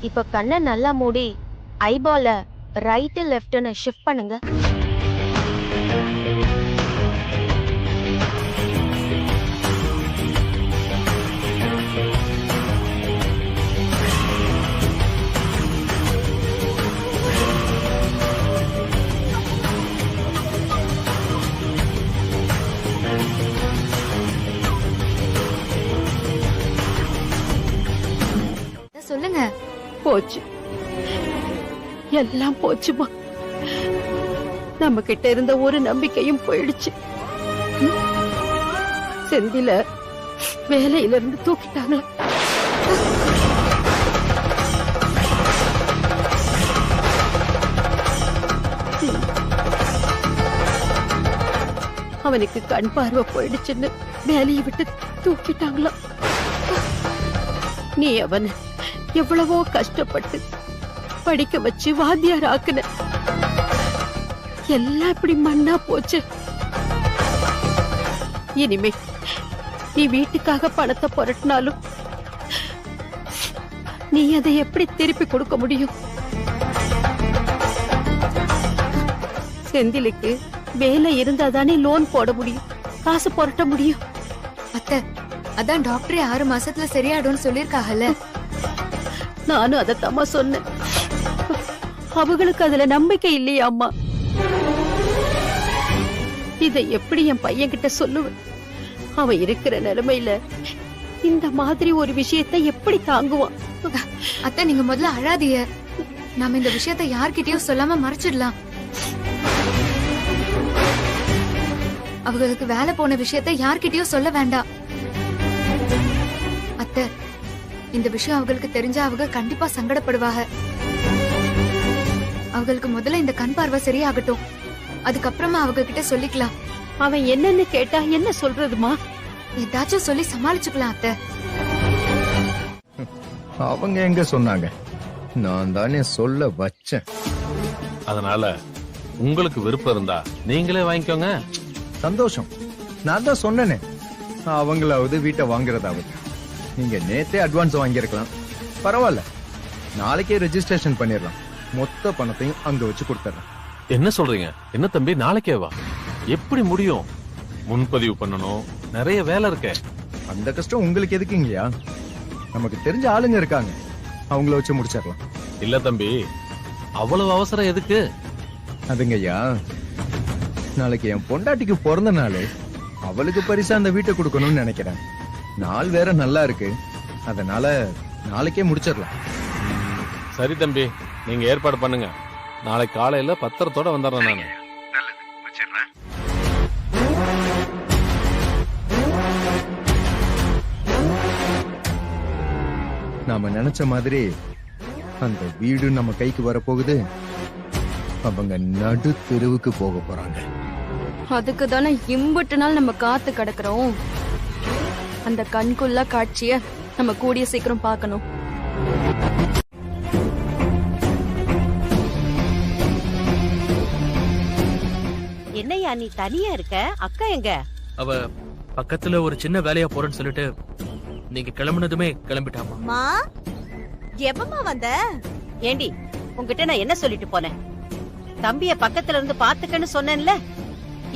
இப்ப கண்ணை நல்லா மூடி ஐபால ரைட் லெஃப்ட்னு ஷிஃப்ட் பண்ணுங்க. சொல்லுங்க. போச்சு, எல்லாம் போச்சுமா. நம்ம கிட்ட இருந்த ஒரு நம்பிக்கையும் போயிடுச்சு. செந்தில வேலையில இருந்து தூக்கிட்டாங்களா? அவனுக்கு கண் பார்வை போயிடுச்சுன்னு வேலையை விட்டு தூக்கிட்டாங்களா? நீ அவனை எவ்வளவோ கஷ்டப்பட்டு படிக்க வச்சு வாத்தியார் ஆக்குன, எல்லாம் இப்படி மண்ணா போச்சு. இனிமே நீ வீட்டுக்காக பணத்தை புரட்டினாலும் நீ அதை எப்படி திருப்பி கொடுக்க முடியும்? செந்திலுக்கு வேலை இருந்தாதானே லோன் போட முடியும், காசு புரட்ட முடியும். அத்தை, அதான் டாக்டரே 6 மாசத்துல சரியாடும்னு சொல்லிருக்காங்கல்ல. நானும் அதத்தம்மா சொன்னேன். அவங்களுக்கு அதுல நம்பிக்கை இல்லையா அம்மா? இதை எப்படி என் பையன் கிட்ட சொல்லுவேன்? அவன் இருக்கிற நிலைமையில இந்த மாதிரி ஒரு விஷயத்தை எப்படி தாங்குவான்? அத்தை, நீங்க முதல்ல அழாதீங்க. நாம இந்த விஷயத்தை யார்கிட்டயும் சொல்லாம மறைச்சிடலாம். அவங்களுக்கு வேலை போன விஷயத்தை யார்கிட்டயும் சொல்ல வேண்டாம். அத்தை, இந்த விஷயம் அவங்களுக்கு தெரிஞ்சா அவங்க கண்டிப்பா சங்கடப்படுவாங்க. அவங்களுக்கு முதல்ல இந்த கண் பார்வை சரியாகட்டும், அதுக்கப்புறமா அவங்க கிட்ட சொல்லிக்கலாம். அவன் என்னன்னு கேட்டா என்ன சொல்றதுமா? ஏதாச்சும் சொல்லி சமாளிச்சுக்கலாம் அத்தை. அவங்க எங்க சொன்னாங்க, நான் தானே சொல்ல வச்சேன். அதனால உங்களுக்கு விருப்பம் இருந்தா நீங்களே வாங்கிக்கோங்க. சந்தோஷம். நான் தான் சொன்னேனே, அவங்களாவது வீட்டை வாங்குறதாவது. நீங்க நேத்தே அட்வான்ஸ் வாங்கியிருக்கலாம், பரவாயில்ல. நாளைக்கே ரெஜிஸ்ட்ரேஷன் பண்ணிடலாம். மொத்த பணத்தையும் அங்க வச்சு கொடுத்துறேன். என்ன சொல்றீங்க? என்ன தம்பி, நாளைக்கே வா? எப்படி முடியும்? முன்பதிவு பண்ணணும், நிறைய வேலை இருக்க. அந்த கஷ்டம் உங்களுக்கு எதுக்குங்கய்யா? நமக்கு தெரிஞ்ச ஆளுங்க இருக்காங்க, அவங்கள வச்சு முடிச்சிடலாம். இல்ல தம்பி, அவ்வளவு அவசரம் எதுக்கு? அதுங்கய்யா, நாளைக்கு என் பொண்டாட்டிக்கு பிறந்த நாள், அவளுக்கு பரிசா அந்த வீட்டை கொடுக்கணும்னு நினைக்கிறேன். நாள் வேற நல்லா இருக்கு, அதனால நாளைக்கே முடிச்சிடலாம். சரி தம்பி, நீங்க ஏற்பாடு பண்ணுங்க. நாளைக்கு காலையில பத்திரத்தோட வந்துடுறேன் நானு. நாம நினைச்ச மாதிரி அந்த வீடு நம்ம கைக்கு வரப்போகுது. அவங்க நடு தெருவுக்கு போக போறாங்க. அதுக்கு தானே இம்புட்டு நாள் நம்ம காத்து கிடக்குறோம். அந்த கண்குள்ள காட்சிய நம்ம கூடிய சீக்கிரம் பார்க்கணும். என்னையா நீ தனியா இருக்க? அக்கா எங்க? அவ பக்கத்துல ஒரு சின்ன வேலையா போறேன்னு சொல்லிட்டு நீங்க கிளம்புனதுமே கிளம்பிட்டாமா. மா எப்பமா வந்த? ஏண்டி உன்கிட்ட நான் என்ன சொல்லிட்டு போனேன்? தம்பிய பக்கத்துல இருந்து பாத்துக்கன்னு சொன்னேன்ல.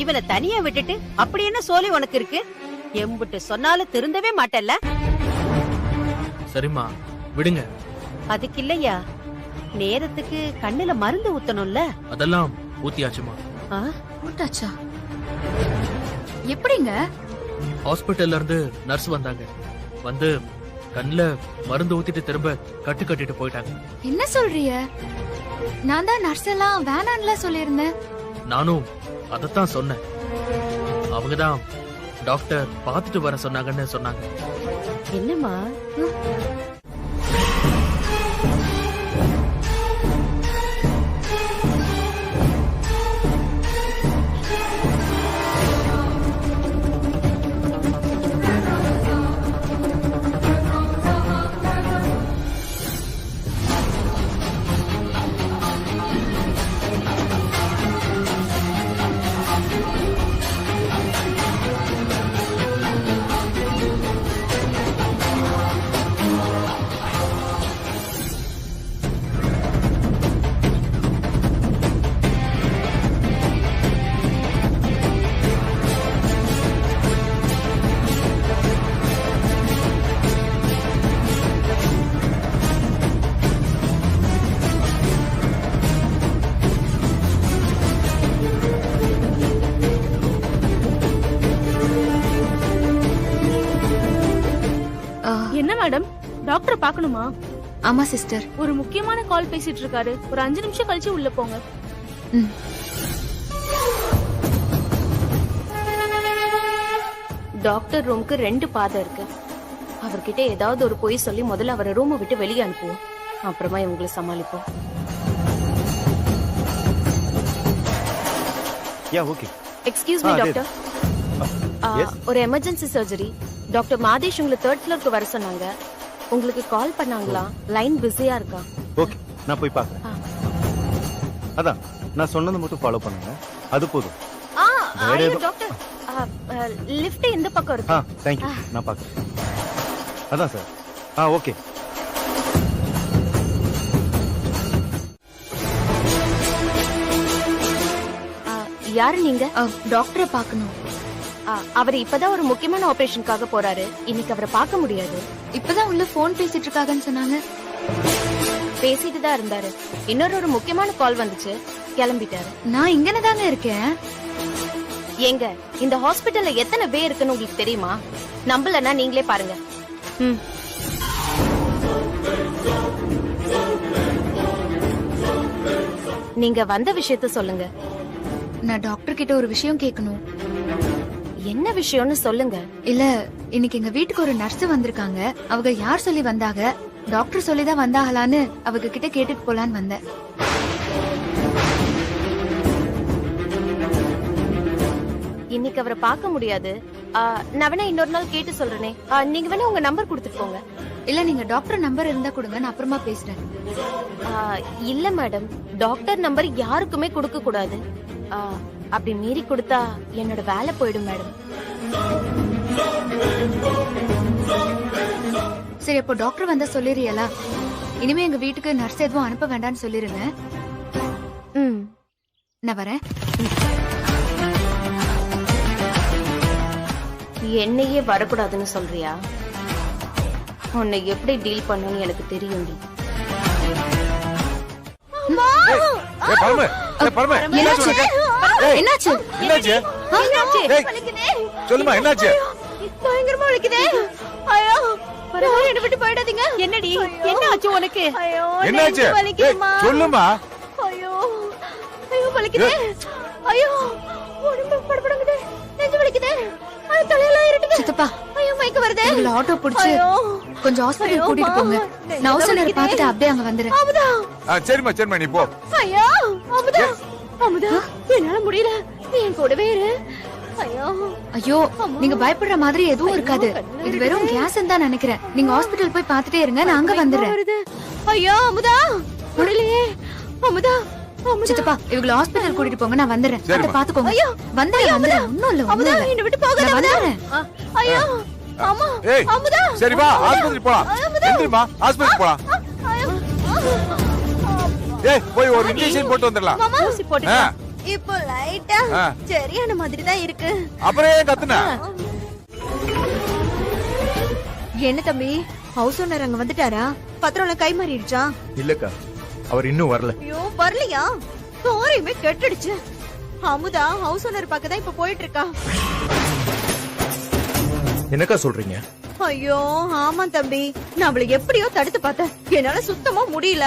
இவனை தனியா விட்டுட்டு அப்படி என்ன சோலி உனக்கு இருக்கு? எம்புட்டு சொன்னாலும் திருந்தவே மாட்டல்ல. சரிம்மா விடுங்க. அதுக்கு இல்லையா, நேரத்துக்கு கண்ணுல மருந்து ஊத்தணும்ல. அதெல்லாம் ஊத்தியாச்சுமா. ஊட்டாச்சா? எப்படிங்க? ஹாஸ்பிட்டல்ல இருந்து நர்ஸ் வந்தாங்க. வந்து கண்ணுல மருந்து ஊத்திட்டு திரும்ப கட்டு கட்டிட்டு போயிட்டாங்க. என்ன சொல்றீங்க? நான் தான் நர்ஸ் எல்லாம் வேணான்ல சொல்லியிருந்தேன். நானும் அதத்தான் சொன்னேன். அவங்கதான் டாக்டர் பார்த்துட்டு வர சொன்னாங்கன்னு சொன்னாங்க. என்னம்மா? என்ன மேடம், டாக்டர் பார்க்கணுமா? ஆமா சிஸ்டர். ஒரு முக்கியமான கால் பேசிட்டு இருக்காரு. ஒரு 5 நிமிஷம் கழிச்சு உள்ள போங்க. டாக்டர் ரூமுக்கு 2 பாதை இருக்கு. அவர்கிட்ட ஏதாவது ஒரு பொய் சொல்லி முதல்ல அவரை ரூமை விட்டு வெளியே அனுப்புவோம். அப்புறமா இவங்களை சமாளிப்போம். Excuse me doctor. ஒரு எமர்ஜென்சி சர்ஜரி. டாக்டர் மாதேஷ் உங்களை 3rd ஃப்ளோருக்கு வர சொன்னாங்க. உங்களுக்கு கால் பண்ணாங்களா? லைன் பிஸியா இருக்கா? ஓகே, நான் போய் பார்க்கறேன். அதான் நான் சொன்னதை மட்டும் ஃபாலோ பண்ணுங்க, அது போதும். டாக்டர், லிஃப்ட் இந்த பக்கம் இருக்கு. தேங்க் யூ, நான் பார்க்கறேன். அதான் சார். ஓகே. யாரு நீங்க? டாக்டரை பார்க்கணும். அவர் இப்பதான் ஒரு முக்கியமான ஆபரேஷனுக்காக போறாரு. இன்னைக்கு அவரை பார்க்க முடியாது. இப்பதான் உள்ள போன் பேசிட்டு இருக்காங்கன்னு சொன்னாங்க. பேசிட்டு தான் இருந்தாரு. இன்னொரு முக்கியமான கால் வந்துச்சு, கிளம்பிட்டாரு. நான் இங்கன்னு தாங்க இருக்கேன். ஏங்க, இந்த ஹாஸ்பிட்டல்ல எத்தனை பேர் இருக்குன்னு உங்களுக்கு தெரியுமா? நம்பலன்னா நீங்களே பாருங்க. நீங்க வந்த விஷயத்த சொல்லுங்க. நான் டாக்டர் கிட்ட ஒரு விஷயம் கேட்கணும். என்ன விஷயம்னு சொல்லுங்க. இல்ல, இன்னைக்கு எங்க வீட்டுக்கு ஒரு நர்ஸ் வந்திருக்காங்க. அவங்க யார் சொல்லி வந்தாங்க, டாக்டர் சொல்லிதான் வந்தாங்களான்னு அவங்க கிட்ட கேட்டுட்டு போலான்னு வந்தேன். இன்னைக்கு அவரை பார்க்க முடியாது. நான் வேணா இன்னொரு நாள் கேட்டு சொல்றேனே. நீங்க வேணா உங்க நம்பர் கொடுத்துட்டு போங்க. இல்ல, நீங்க டாக்டர் நம்பர் இருந்தா கொடுங்க, நான் அப்புறமா பேசுறேன். இல்ல மேடம், டாக்டர் நம்பர் யாருக்குமே கொடுக்க கூடாது. அப்படி மீறி கொடுத்தா என்னோட வேலை போயிடும் மேடம். சரி, அப்போ டாக்டர் வந்தா சொல்லிடுறியலா? இனிமே எங்க வீட்டுக்கு நர்ஸ் எதுவும் அனுப்ப வேண்டாம்னு சொல்லிருங்க. நான் வரேன். என்னையே வரக்கூடாதுன்னு சொல்றியா? உன்னை எப்படி டீல் பண்ணணும்னு எனக்கு தெரியும். சொல்லுமா, என்னாச்சு? பயங்கரமா வலிக்குதே. ஐயோ, என்ன விட்டு போயிடாதீங்க. என்னடி, என்ன ஆச்சு உனக்கு? என்னாச்சு? சொல்லுமா. ஐயோ, ஐயோ வலிக்குதே. ஐயோ, உடம்பு படபடங்குது, நெஞ்சு வலிக்குது, தலையெல்லாம் இருட்டுது. சித்தப்பா, ஐயோ மயக்கம் வருதே. இவங்கள ஆட்டோ பிடிச்சு ஐயோ. கொஞ்சம் ஹாஸ்பிடல் கூட்டிட்டு போங்க. நான் அவசரம் பார்த்துட்டு அப்படியே அங்க வந்துடுறேன். அமுதா, சரிம்மா நீ போ. ஐயோ அமுதா, அமுதா, என்னால முடியல, நீ என் கூடவே இரு. ஐயோ ஐயோ, நீங்க பயப்படுற மாதிரி எதுவும் இருக்காது. இது வெறும் கேஸ் தான் நினைக்கிறேன். நீங்க ஹாஸ்பிடல் போய் பார்த்துட்டே இருங்க, நான் அங்க வந்துடுறேன். ஐயோ அமுதா, முடியலையே. அமுதா, சித்தப்பா, இவங்கள ஹாஸ்பிடல் கூட்டிட்டு போங்க, நான் வந்துடுறேன். அதை பாத்துக்கோங்க. ஐயோ, வந்துடுறேன். ஒண்ணும் இல்ல, அமுதா, என்னை விட்டு போகாத. நான் அமுதா. வந்துடுறேன். ஐயோ அம்மா, ஏய், அமுதா. சரி வா, ஆஸ்பத்திரி போலாம். எந்திரிமா, ஆஸ்பத்திரி போலாம். ஏய், போய் ஒரு இன்ஜெக்ஷன் போட்டு வந்துடலாம். மாமா, ஊசி போட்டுடா. ஆ. இப்போ லைட்டா ஆ. சரியான மாதிரி தான் இருக்கு. அப்புறம் ஏன் கத்துன? என்ன தம்பி, ஹவுஸ் ஓனர் அங்க வந்துட்டாரா? பத்திரம் கை மாறிடுச்சா? இல்லக்கா, அவர் இன்னும் வரல. ஐயோ, வரலையா? தோரையுமே கெட்டுடுச்சு. அமுதா ஹவுஸ் ஓனர் பக்கம் தான் இப்ப போயிட்டு இருக்கா. என்னக்கா சொல்றீங்க? ஐயோ ஆமா தம்பி, நான் அவளை எப்படியோ தடுத்து பார்த்தேன். என்னால சுத்தமா முடியல.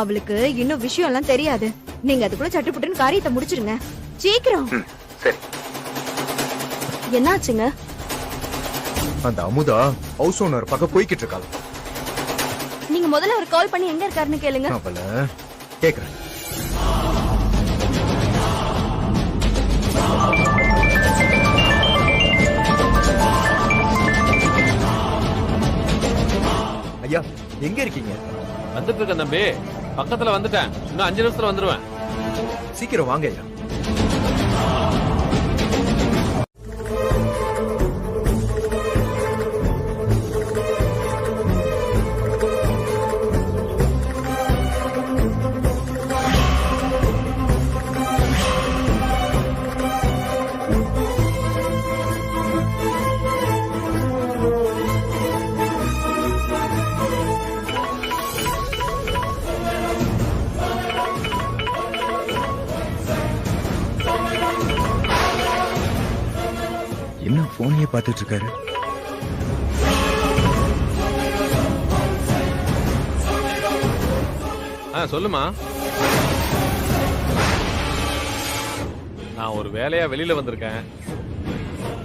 அவளுக்கு இன்னும் விஷயம் எல்லாம் தெரியாது. நீங்க அதுக்குள்ள சட்டுப்புட்டுன்னு காரியத்தை முடிச்சிருங்க சீக்கிரம். சரி. என்னாச்சுங்க? அந்த அமுதா ஹவுஸ் ஓனர் பக்கம் போய்கிட்டு இருக்காள். நீங்க முதல்ல ஒரு கால் பண்ணி எங்க இருக்காருன்னு கேளுங்க. அவள கேக்குறேன். ஐயா, எங்க இருக்கீங்க? வந்துட்டு இருக்கேன் தம்பி, பக்கத்துல வந்துட்டேன். இன்னும் 5 நிமிஷத்துல வந்துருவேன். சீக்கிரம் வாங்க ஐயா. என்ன போனையே பார்த்துட்டு இருக்காரு? சொல்லுமா. நான் ஒரு வேலையா வெளியில வந்திருக்கேன்.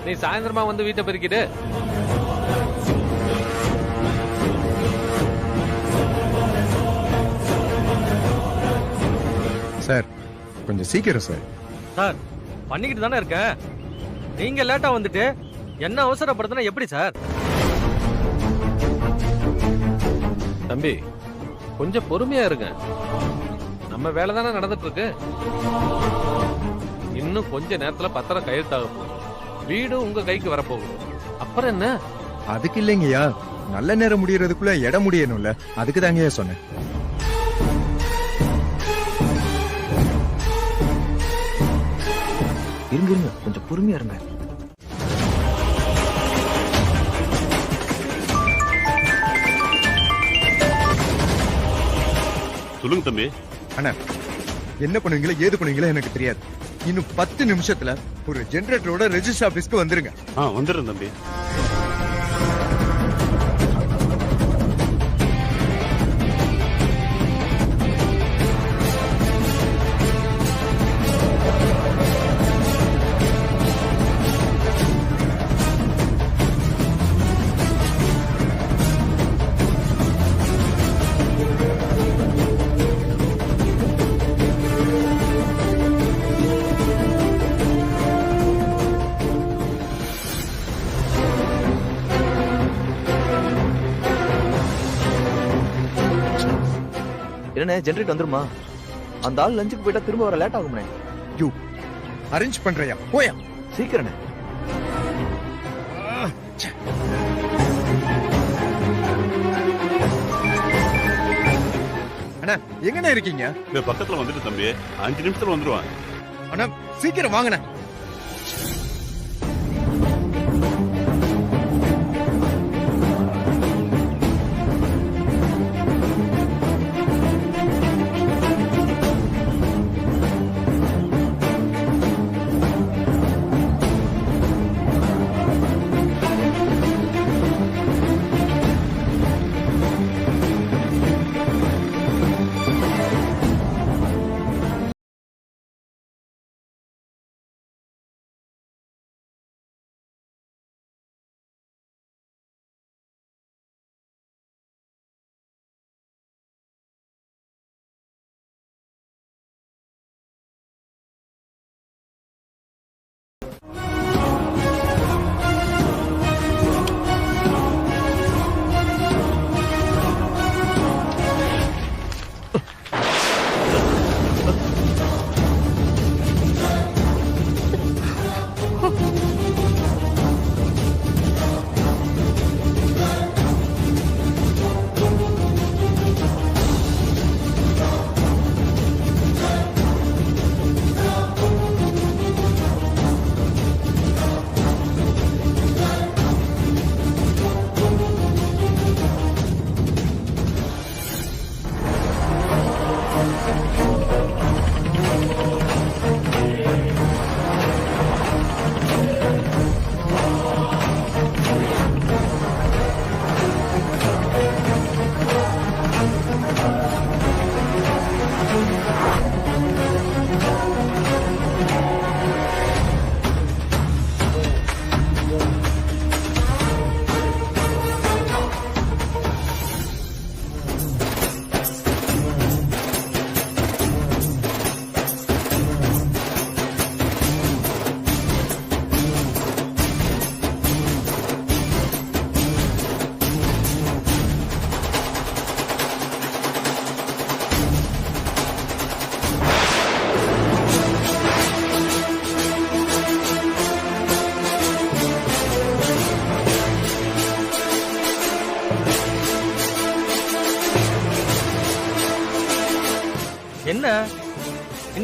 நீ சாயந்தரமா வந்து வீட்டை பெருக்கிடு. சார், கொஞ்சம் சீக்கிரம் சார். சார், பண்ணிக்கிட்டு தானே இருக்கேன். நீங்க லேட்டா வந்துட்டு என்ன அவசரப்படுத்தினா எப்படி சார்? தம்பி, கொஞ்சம் பொறுமையா இருங்க. நம்ம வேலை தானே நடந்துட்டு இருக்கு. இன்னும் கொஞ்ச நேரத்துல பத்திரம் கையெழுத்தாக போகுது. வீடு உங்க கைக்கு வரப்போகுது. அப்புறம் என்ன? அதுக்கு இல்லைங்கய்யா, நல்ல நேரம் முடியறதுக்குள்ள இடம் முடியணும்ல, அதுக்கு தாங்கய்யா சொன்னேன். இருங்க, கொஞ்சம் பொறுமையா இருங்க. சொல்லுங்க தம்பி. அண்ணா, என்ன பண்ணுவீங்களா ஏது பண்ணுவீங்களா எனக்கு தெரியாது. இன்னும் 10 நிமிஷத்துல ஒரு ஜெனரேட்டரோட ரெஜிஸ்டர் ஆபீஸ்க்கு வந்துருங்க. வந்துடுறேன் தம்பி. என்ன ஜெனரேட் வந்துருமா? அந்த ஆள் லஞ்சுக்கு போயிட்டா திரும்ப வர லேட் ஆகும்னே. யூ அரேஞ்ச் பண்றியா? போயா சீக்கிரம். அண்ணா, எங்கண்ணா இருக்கீங்க? இந்த பக்கத்துல வந்துட்டு தம்பி, 5 நிமிஷத்துல வந்துருவான். அண்ணா, சீக்கிரம் வாங்கண்ணா.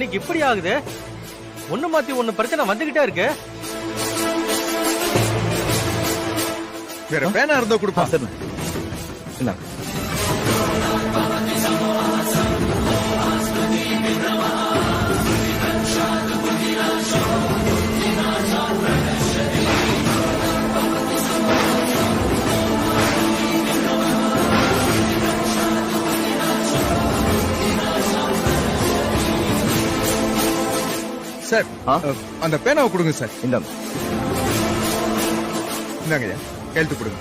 இன்னைக்கு இப்படி ஆகுது? ஒண்ணு மாத்தி ஒண்ணு பிரச்சனை வந்துகிட்டே இருக்கு. வேற பேனா இருந்தா கொடுப்பா. என்ன சார், அந்த பேனாவை கொடுங்க சார். இந்தாங்க ஐயா, கையெழுத்து கொடுங்க.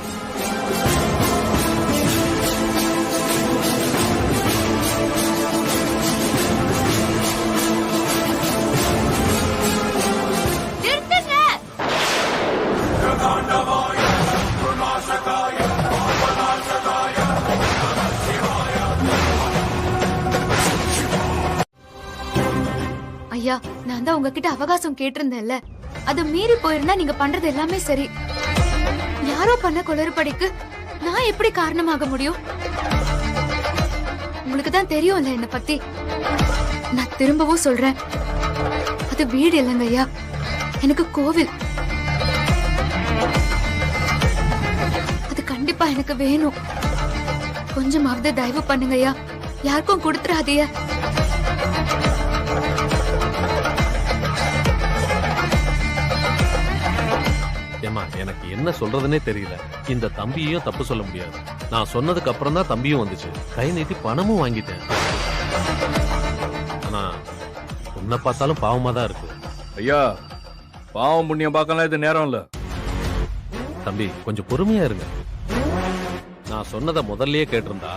ஐயா, நான் தான் உங்ககிட்ட அவகாசம் கேட்டிருந்தேன்ல, அது மீறி போயிருந்தா நீங்க பண்றது எல்லாமே சரி. யாரோ பண்ண குளறுபடிக்கு நான் எப்படி காரணமாக முடியும்? உங்களுக்கு தான் தெரியும்ல என்ன பத்தி. நான் திரும்பவும் சொல்றேன், அது வீடு இல்லைங்க ஐயா, எனக்கு கோவில். அது கண்டிப்பா எனக்கு வேணும். கொஞ்சமாவது தயவு பண்ணுங்க ஐயா, யாருக்கும் கொடுத்துறாதீங்க. ஏமா, எனக்கு என்ன சொல்றதுன்னே தெரியல. இந்த தம்பியையும் தப்பு சொல்ல முடியாது. நான் சொன்னதுக்கு அப்புறம் தான் தம்பியும் வந்துச்சு. கை நீட்டி பணமும் வாங்கிட்டேன். ஆனா உன்னை பார்த்தாலும் பாவமா தான் இருக்கு. ஐயா, பாவம் புண்ணியம் பார்க்கலாம் இது நேரம் இல்ல. தம்பி, கொஞ்சம் பொறுமையா இருங்க. நான் சொன்னதை முதல்லயே கேட்டிருந்தா,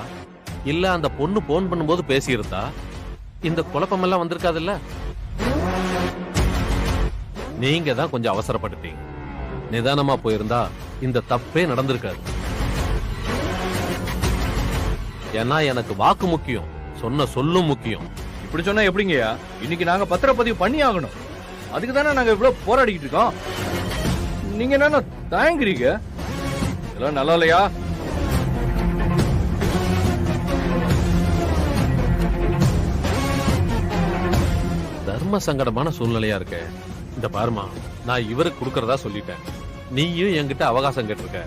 இல்ல அந்த பொண்ணு போன் பண்ணும்போது பேசியிருந்தா இந்த குழப்பமெல்லாம் வந்திருக்காதுல்ல. நீங்க தான் கொஞ்சம் அவசரப்பட்டுட்டீங்க. நிதானமா போயிருந்தா இந்த தப்பே நடந்திருக்காது. ஏன்னா எனக்கு வாக்கு முக்கியம், சொன்ன சொல்லும் முக்கியம். இப்படி சொன்னா எப்படிங்கய்யா? இன்னைக்கு நாங்க பத்திரப்பதிவு பண்ணி ஆகணும். அதுக்கு தானே நாங்க இவ்வளவு போராடிக்கிட்டு இருக்கோம். நீங்க என்ன தயங்குறீங்க? இதெல்லாம் நல்லா இல்லையா? தர்ம சங்கடமான சூழ்நிலையா இருக்கு. இந்த பாருமா, நான் இவருக்கு கொடுக்கறதா சொல்லிட்டேன். நீயும் என்கிட்ட அவகாசம் கேட்டிருக்க.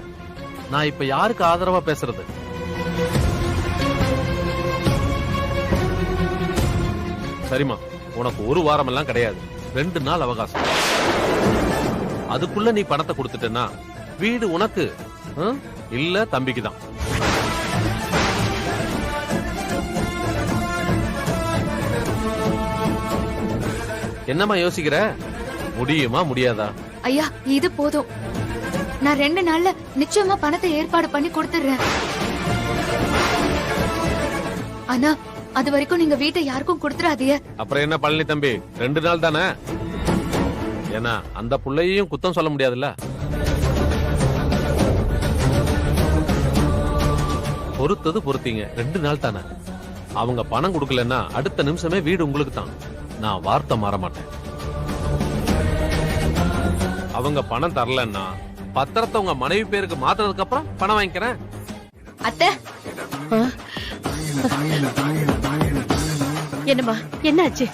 நான் இப்ப யாருக்கு ஆதரவா பேசுறது? சரிம்மா, உனக்கு ஒரு வாரம் எல்லாம் கிடையாது, 2 நாள் அவகாசம். அதுக்குள்ள நீ பணத்தை கொடுத்துட்டேன்னா வீடு உனக்கு இல்ல தம்பிக்கு தான். என்னம்மா யோசிக்கிற? முடியுமா முடியாதா? ஐயா, இது போதும். நான் 2 நாள்ல நிச்சயமா பணத்தை ஏற்பாடு பண்ணி கொடுத்துறேன். ஆனா அது வரைக்கும் நீங்க வீட்டை யாருக்கும் கொடுத்துறாதீங்க. அப்புறம் என்ன பழனி தம்பி, 2 நாள் தானே? ஏன்னா அந்த புள்ளையையும் குத்தம் சொல்ல முடியாதுல்ல. பொறுத்தது பொறுத்தீங்க, 2 நாள் தானே. அவங்க பணம் கொடுக்கலன்னா அடுத்த நிமிஷமே வீடு உங்களுக்கு தான். நான் வார்த்தை மாற மாட்டேன். அவங்க பணம் தரலன்னா பத்திரத்தை உங்க மனைவி பேருக்கு மாத்துறதுக்கு அப்புறம் பணம் வாங்கிக்கிறேன். அத்தை, என்னம்மா, என்னாச்சு?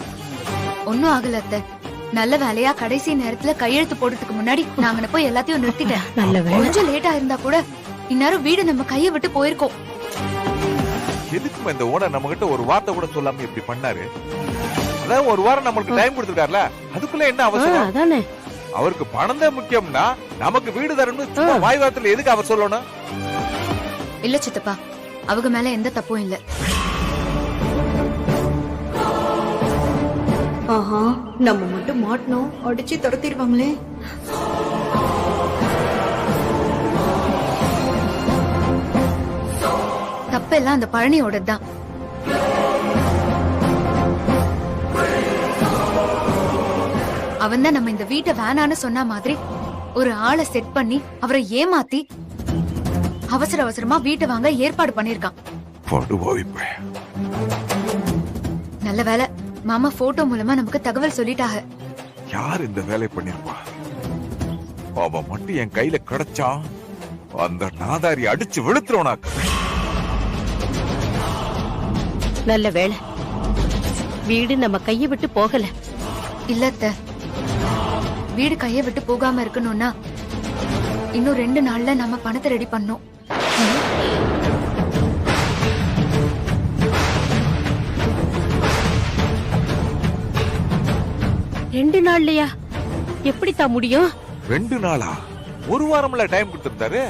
ஒன்னும் ஆகல அத்தை. நல்ல வேலையா கடைசி நேரத்துல கையெழுத்து போடுறதுக்கு முன்னாடி நாங்க போய் எல்லாத்தையும் நிறுத்திட்டேன். நல்ல வேலை. கொஞ்சம் லேட்டா இருந்தா கூட இந்நேரம் வீடு நம்ம கையை விட்டு போயிருக்கோம். எதுக்கு இந்த ஓனர் நம்ம கிட்ட ஒரு வார்த்தை கூட சொல்லாம இப்படி பண்ணாரு? அதான் ஒரு வாரம் நம்மளுக்கு டைம் கொடுத்திருக்காருல, அதுக்குள்ள என்ன அவசரம்? அதானே, அவருக்கு பணம் தான் முக்கியம்னா நமக்கு வீடு தரணும் சும்மா வாய் வார்த்தையில எதுக்கு அவர் சொல்லணும்? இல்ல சித்தப்பா, அவங்க மேல எந்த தப்பும் இல்ல. ஆஹா, நம்ம மட்டும் மாட்டணும், அடிச்சு துரத்திடுவாங்களே. தப்பெல்லாம் அந்த பழனியோட தான். அவன் தான் நம்ம இந்த வீட்டை வேணான்னு சொன்ன மாதிரி ஒரு ஆளை செட் பண்ணி அவரை ஏமாத்தி அவசர அவசரமா வீட்டை வாங்க ஏற்பாடு பண்ணிருக்கான். நல்ல வேலை, மாமா போட்டோ மூலமா நமக்கு தகவல் சொல்லிட்டாங்க. யார் இந்த வேலை பண்ணிருப்பா? அவன் மட்டும் என் கையில கிடைச்சா அந்த நாதாரி அடிச்சு விழுத்துறோனாக்கு. நல்ல வேலை, வீடு நம்ம கையை விட்டு போகல. இல்ல அத்தை, வீடு கைய விட்டு போகாம இருக்கணும்னா இன்னும் 2 நாள்ல நம்ம பணத்தை ரெடி பண்ணோம். ரெண்டு நாள்லயா? எப்படித்தா முடியும்? 2 நாளா? 1 வாரம்ல டைம் கொடுத்திருந்தாரு.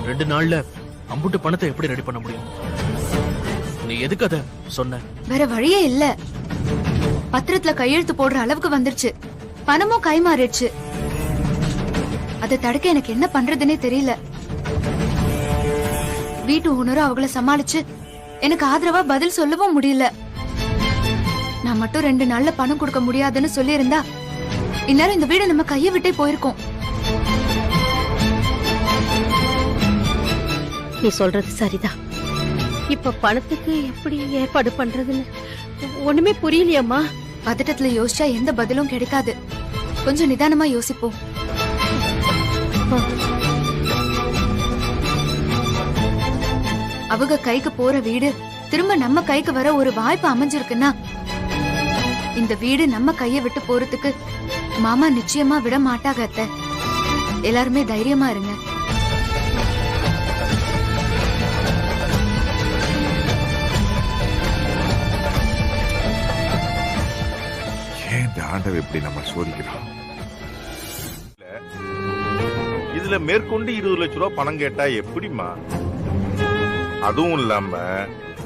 2 நாள்ல அம்புட்டு பணத்தை எப்படி ரெடி பண்ண முடியும்? நீ எதுக்கு அத சொன்ன? வேற வழியே இல்ல. பத்திரத்துல கையெழுத்து போடுற அளவுக்கு வந்துருச்சு. பணமும் கை மாறிடுச்சு. அதை தடுக்க எனக்கு என்ன பண்றதுன்னே தெரியல. வீட்டு ஓனரும் அவங்கள சமாளிச்சு எனக்கு ஆதரவா பதில் சொல்லவும் முடியல. நான் மட்டும் 2 நாள்ல பணம் கொடுக்க முடியாதுன்னு சொல்லி இருந்தா இந்நேரம் இந்த வீடு நம்ம கையை விட்டே போயிருக்கோம். நீ சொல்றது சரிதான். இப்ப பணத்துக்கு எப்படி ஏற்பாடு பண்றதுன்னு ஒண்ணுமே புரியலையம்மா. பதட்டத்துல யோசிச்சா எந்த பதிலும் கிடைக்காது. கொஞ்சம் நிதானமா யோசிப்போம். அவங்க கைக்கு போற வீடு திரும்ப நம்ம கைக்கு வர ஒரு வாய்ப்பு அமைஞ்சிருக்குன்னா இந்த வீடு நம்ம கைய விட்டு போறதுக்கு மாமா நிச்சயமா விட மாட்டாங்க அத்தை. எல்லாருமே தைரியமா இருங்க. ஏன் இந்த ஆண்டவன் இப்படி நம்ம சோதிக்கிறான்? இதுல மேற்கொண்டு 20 லட்சம் ரூபாய் பணம் கேட்டா எப்படிமா? அதுவும் இல்லாம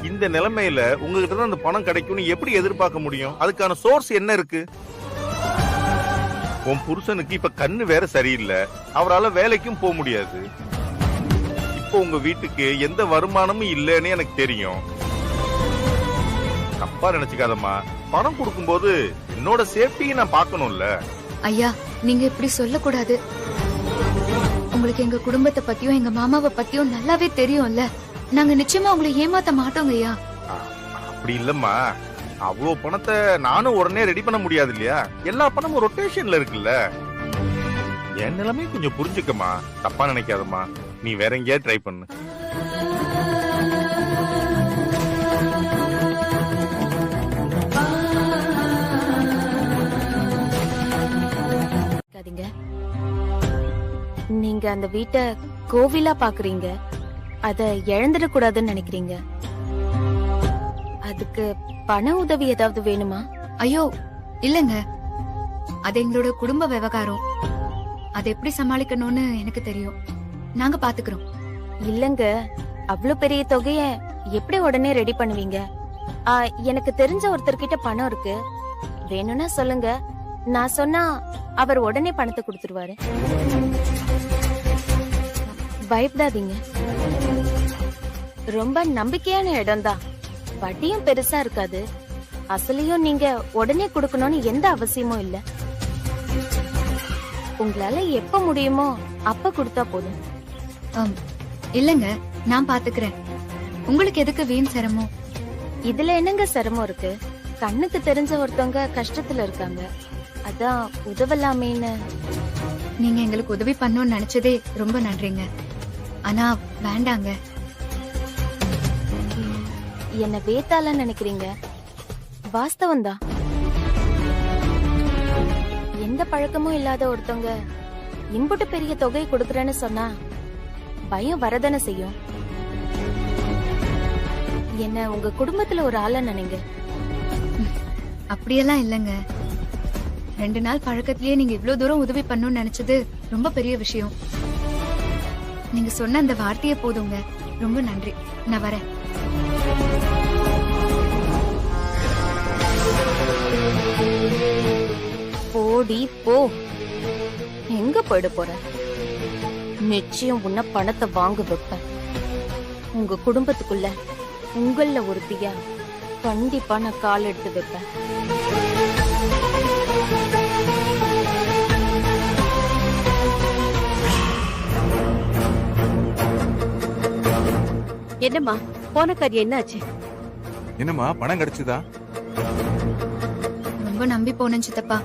இந்த நிலைமையில உங்ககிட்ட தான் அந்த பணம் கிடைக்கும்னு எப்படி எதிர்பார்க்க முடியும்? அதுக்கான சோர்ஸ் என்ன இருக்கு? உன் புருஷனுக்கு இப்ப கண்ணு வேற சரியில்லை, அவரால வேலைக்கும் போக முடியாது. இப்போ உங்க வீட்டுக்கு எந்த வருமானமும் இல்லைன்னு எனக்கு தெரியும். தப்பா நினைச்சுக்காதம்மா. பணம் கொடுக்கும்போது என்னோட சேஃப்டியை நான் பார்க்கணும்ல. ஐயா, நீங்க இப்படி சொல்லக்கூடாது. உங்களுக்கு எங்க குடும்பத்தை பத்தியும் எங்க மாமாவை பத்தியும் நல்லாவே தெரியும்ல. நாங்க நிச்சயமா உங்களை ஏமாத்த மாட்டோங்க ஐயா. அப்படி இல்லம்மா, அவ்வளவு பணத்தை நானும் உடனே ரெடி பண்ண முடியாது இல்லையா? எல்லா பணமும் ரொட்டேஷன்ல இருக்குல்ல. என் நிலைமை கொஞ்சம் புரிஞ்சுக்கமா. தப்பா நினைக்காதம்மா. நீ வேற எங்கேயா ட்ரை பண்ணு. நீங்க அந்த வீட்டை கோவிலா பாக்குறீங்க. அத இழந்துடக்கூடாதுன்னு நினைக்கிறீங்க. அதுக்கு பண உதவி ஏதாவது வேணுமா? ஐயோ இல்லங்க, அது எங்களோட குடும்ப விவகாரம். அதை எப்படி சமாளிக்கணும்னு எனக்கு தெரியும். நாங்க பாத்துக்கிறோம். இல்லங்க, அவ்வளவு பெரிய தொகைய எப்படி உடனே ரெடி பண்ணுவீங்க? எனக்கு தெரிஞ்ச ஒருத்தர்கிட்ட பணம் இருக்கு. வேணும்னா சொல்லுங்க, நான் சொன்னா அவர் உடனே பணத்தை கொடுத்துருவாரு. பயப்படாதீங்க. ரொம்ப நம்பிக்கையான இடம் தான். வட்டியும் பெருசா இருக்காது. அசலையும் நீங்க உடனே கொடுக்கணும்னு எந்த அவசியமும் இல்ல. உங்களால எப்ப முடியுமோ அப்ப கொடுத்தா போதும். இல்லங்க, நான் பாத்துக்கிறேன். உங்களுக்கு எதுக்கு வீண் சிரமம்? இதுல என்னங்க சிரமம் இருக்கு? கண்ணுக்கு தெரிஞ்ச ஒருத்தவங்க கஷ்டத்துல இருக்காங்க, அதான் உதவலாமேன்னு. நீங்க எங்களுக்கு உதவி பண்ணணும்னு நினைச்சதே ரொம்ப நன்றிங்க. ஆனா வேண்டாங்க. என்ன வேத்தால நினைக்கிறீங்க? வாஸ்தவம் தான். எந்த பழக்கமும் இல்லாத ஒருத்தவங்க இம்புட்டு பெரிய தொகை கொடுக்கறேன்னு சொன்னா பயம் வரதானே செய்யும். என்ன உங்க குடும்பத்துல ஒரு ஆள நினைங்க. அப்படியெல்லாம் இல்லங்க. 2 நாள் பழக்கத்திலேயே நீங்க இவ்வளவு தூரம் உதவி பண்ணணும்னு நினைச்சது ரொம்ப பெரிய விஷயம். நீங்க சொன்ன அந்த வார்த்தையே போதுங்க. ரொம்ப நன்றி. நான் வரேன். போடி போ. எங்க போயிட போற? நிச்சயம் உன்ன பணத்தை வாங்க வைப்பேன். உங்க குடும்பத்துக்குள்ள உங்கள ஒருத்தியா கண்டிப்பா நான் கால் எடுத்து வைப்பேன். என்னம்மா போன காரியம் என்னாச்சு? என்னம்மா பணம் கிடைச்சதா? ரொம்ப நம்பி போனேன் சித்தப்பா.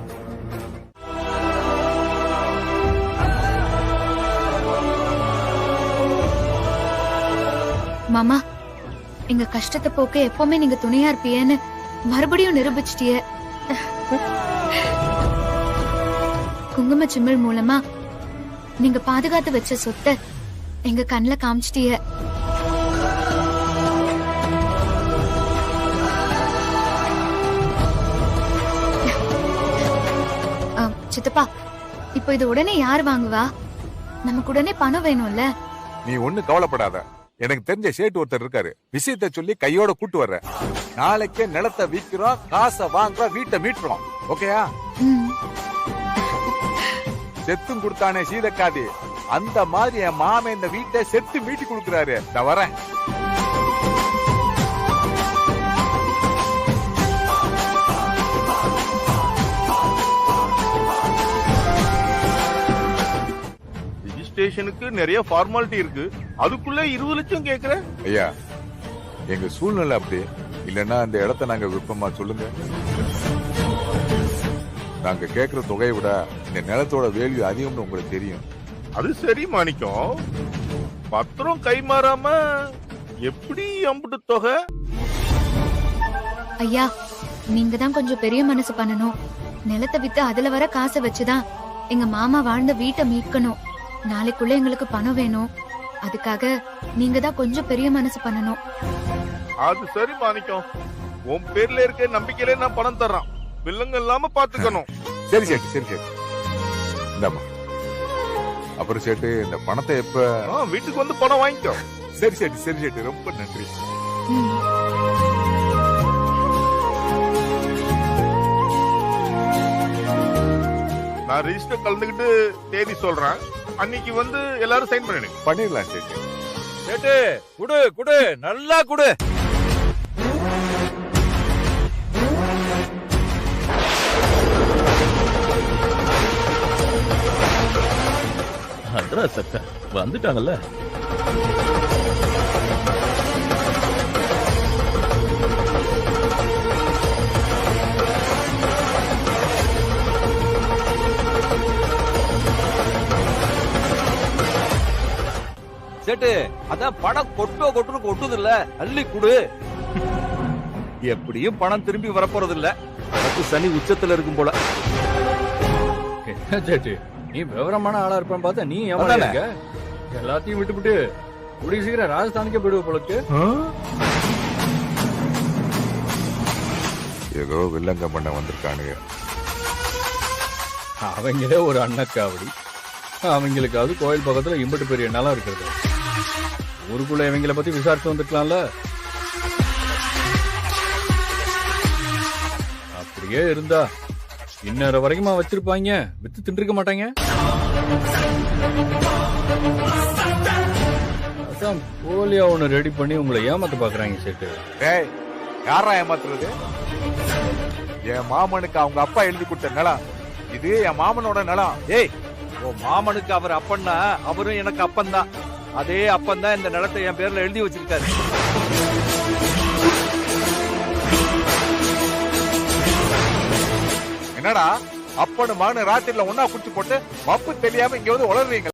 மாமா, எங்க கஷ்டத்தை போக்க எப்பவுமே நீங்க துணையா இருப்பீன்னு மறுபடியும் நிரூபிச்சிட்டிய. குங்கும சிமிழ் மூலமா நீங்க பாதுகாத்து வச்ச சொத்தை எங்க கண்ணுல காமிச்சிட்டிய. சித்தப்பா, இப்ப இது உடனே யார் வாங்குவா? நமக்கு உடனே பணம் வேணும்ல. நீ ஒண்ணு கவலைப்படாத. எனக்கு தெரிஞ்ச சேட்டு ஒருத்தர் இருக்காரு. விஷயத்த சொல்லி கையோட கூட்டு வர்ற. நாளைக்கே நிலத்தை விக்கிறோம், காசை வாங்குறோம், வீட்டை மீட்டுறோம். ஓகேயா? செத்தும் கொடுத்தானே சீதக்காதி, அந்த மாதிரி என் மாமன் இந்த வீட்டை செத்து மீட்டி கொடுக்குறாரு. நான் வரேன். ஸ்டேஷனுக்கு நிறைய ஃபார்மாலிட்டி இருக்கு, அதுக்குள்ள 20 லட்சம் கேக்குற? ஐயா, எங்க சூழ்நிலை அப்படி இல்லன்னா அந்த இடத்தை நாங்க விற்போமா சொல்லுங்க? நாங்க கேக்குற தொகையை விட இந்த நிலத்தோட வேல்யூ அதிகம்னு உங்களுக்கு தெரியும். அது சரி மாணிக்கம், பத்திரம் கை மாறாம எப்படி அம்புட்டு தொகை? ஐயா, நீங்க தான் கொஞ்சம் பெரிய மனசு பண்ணணும். நிலத்தை வித்து அதுல வர காசை வச்சுதான் எங்க மாமா வாழ்ந்த வீட்டை மீட்கணும். நாளைக்குள்ள எங்களுக்கு பணம் வேணும். அதுக்காக நீங்க தான் கொஞ்சம் பெரிய மனசு பண்ணணும். அது சரி மாணிக்கம், உன் பேர்ல இருக்க நம்பிக்கையில நான் பணம் தர்றேன். வில்லங்க இல்லாம பாத்துக்கணும். சரி சேட்டு, சரி சேட்டு. இந்தாமா. அப்புறம் சேட்டு, இந்த பணத்தை எப்ப? வீட்டுக்கு வந்து பணம் வாங்கிக்கோ. சரி சேட்டு, சரி சேட்டு, ரொம்ப நன்றி. நான் ரிஜிஸ்டர் கலந்துக்கிட்டு தேதி சொல்றேன். அன்னைக்கு வந்து எல்லாரும் சைன் பண்ணிடுங்க. பண்ணிடலாம் சேட்டு. சேட்டு, குடு குடு, நல்லா குடு. அட்ரஸ் அக்கா வந்துட்டாங்கல்ல. சேட்டு, அதான் பணம் கொட்டுன்னு கொட்டுது இல்ல, அள்ளி குடு. எப்படியும் பணம் திரும்பி வரப்போறது இல்ல. எனக்கு சனி உச்சத்துல இருக்கும் போல. என்ன சேட்டு, நீ விவரமான ஆளா இருப்பான்னு பார்த்தா நீ ஏமாறா இருக்க? எல்லாத்தையும் விட்டுவிட்டு கூடிய சீக்கிரம் ராஜஸ்தானுக்கே போயிடுவ போலக்கு. ஏதோ வில்லங்க பண்ண வந்திருக்கானுங்க. அவங்களே ஒரு அண்ணக்காவடி, அவங்களுக்காவது கோயில் பக்கத்துல இம்பட்டு பெரிய நிலம் இருக்கிறது. ஊருக்குள்ள இவங்களை பத்தி விசாரிச்சு வந்துக்கலாம்ல. அப்படியே இருந்தா இன்னொரு வரைக்குமா வச்சிருப்பாங்க, வித்து தின்றுக்க மாட்டாங்க. அதான் போலியா ஒண்ணு ரெடி பண்ணி உங்களை ஏமாத்த பாக்குறாங்க சேட்டு. டேய், யாரா ஏமாத்துறது? என் மாமனுக்கு அவங்க அப்பா எழுதி கொடுத்த நிலம் இது, என் மாமனோட நிலம். ஏய், உன் மாமனுக்கு அவர் அப்பன்னா அவரும் எனக்கு அப்பன் தான். அதே அப்பன் தான் இந்த நிலத்தை என் பேர்ல எழுதி வச்சிருக்காரு. என்னடா அப்பனு மகனு ராத்திரில ஒன்னா குடிச்சு போட்டு மப்பு தெரியாம இங்க வந்து உளறீங்க.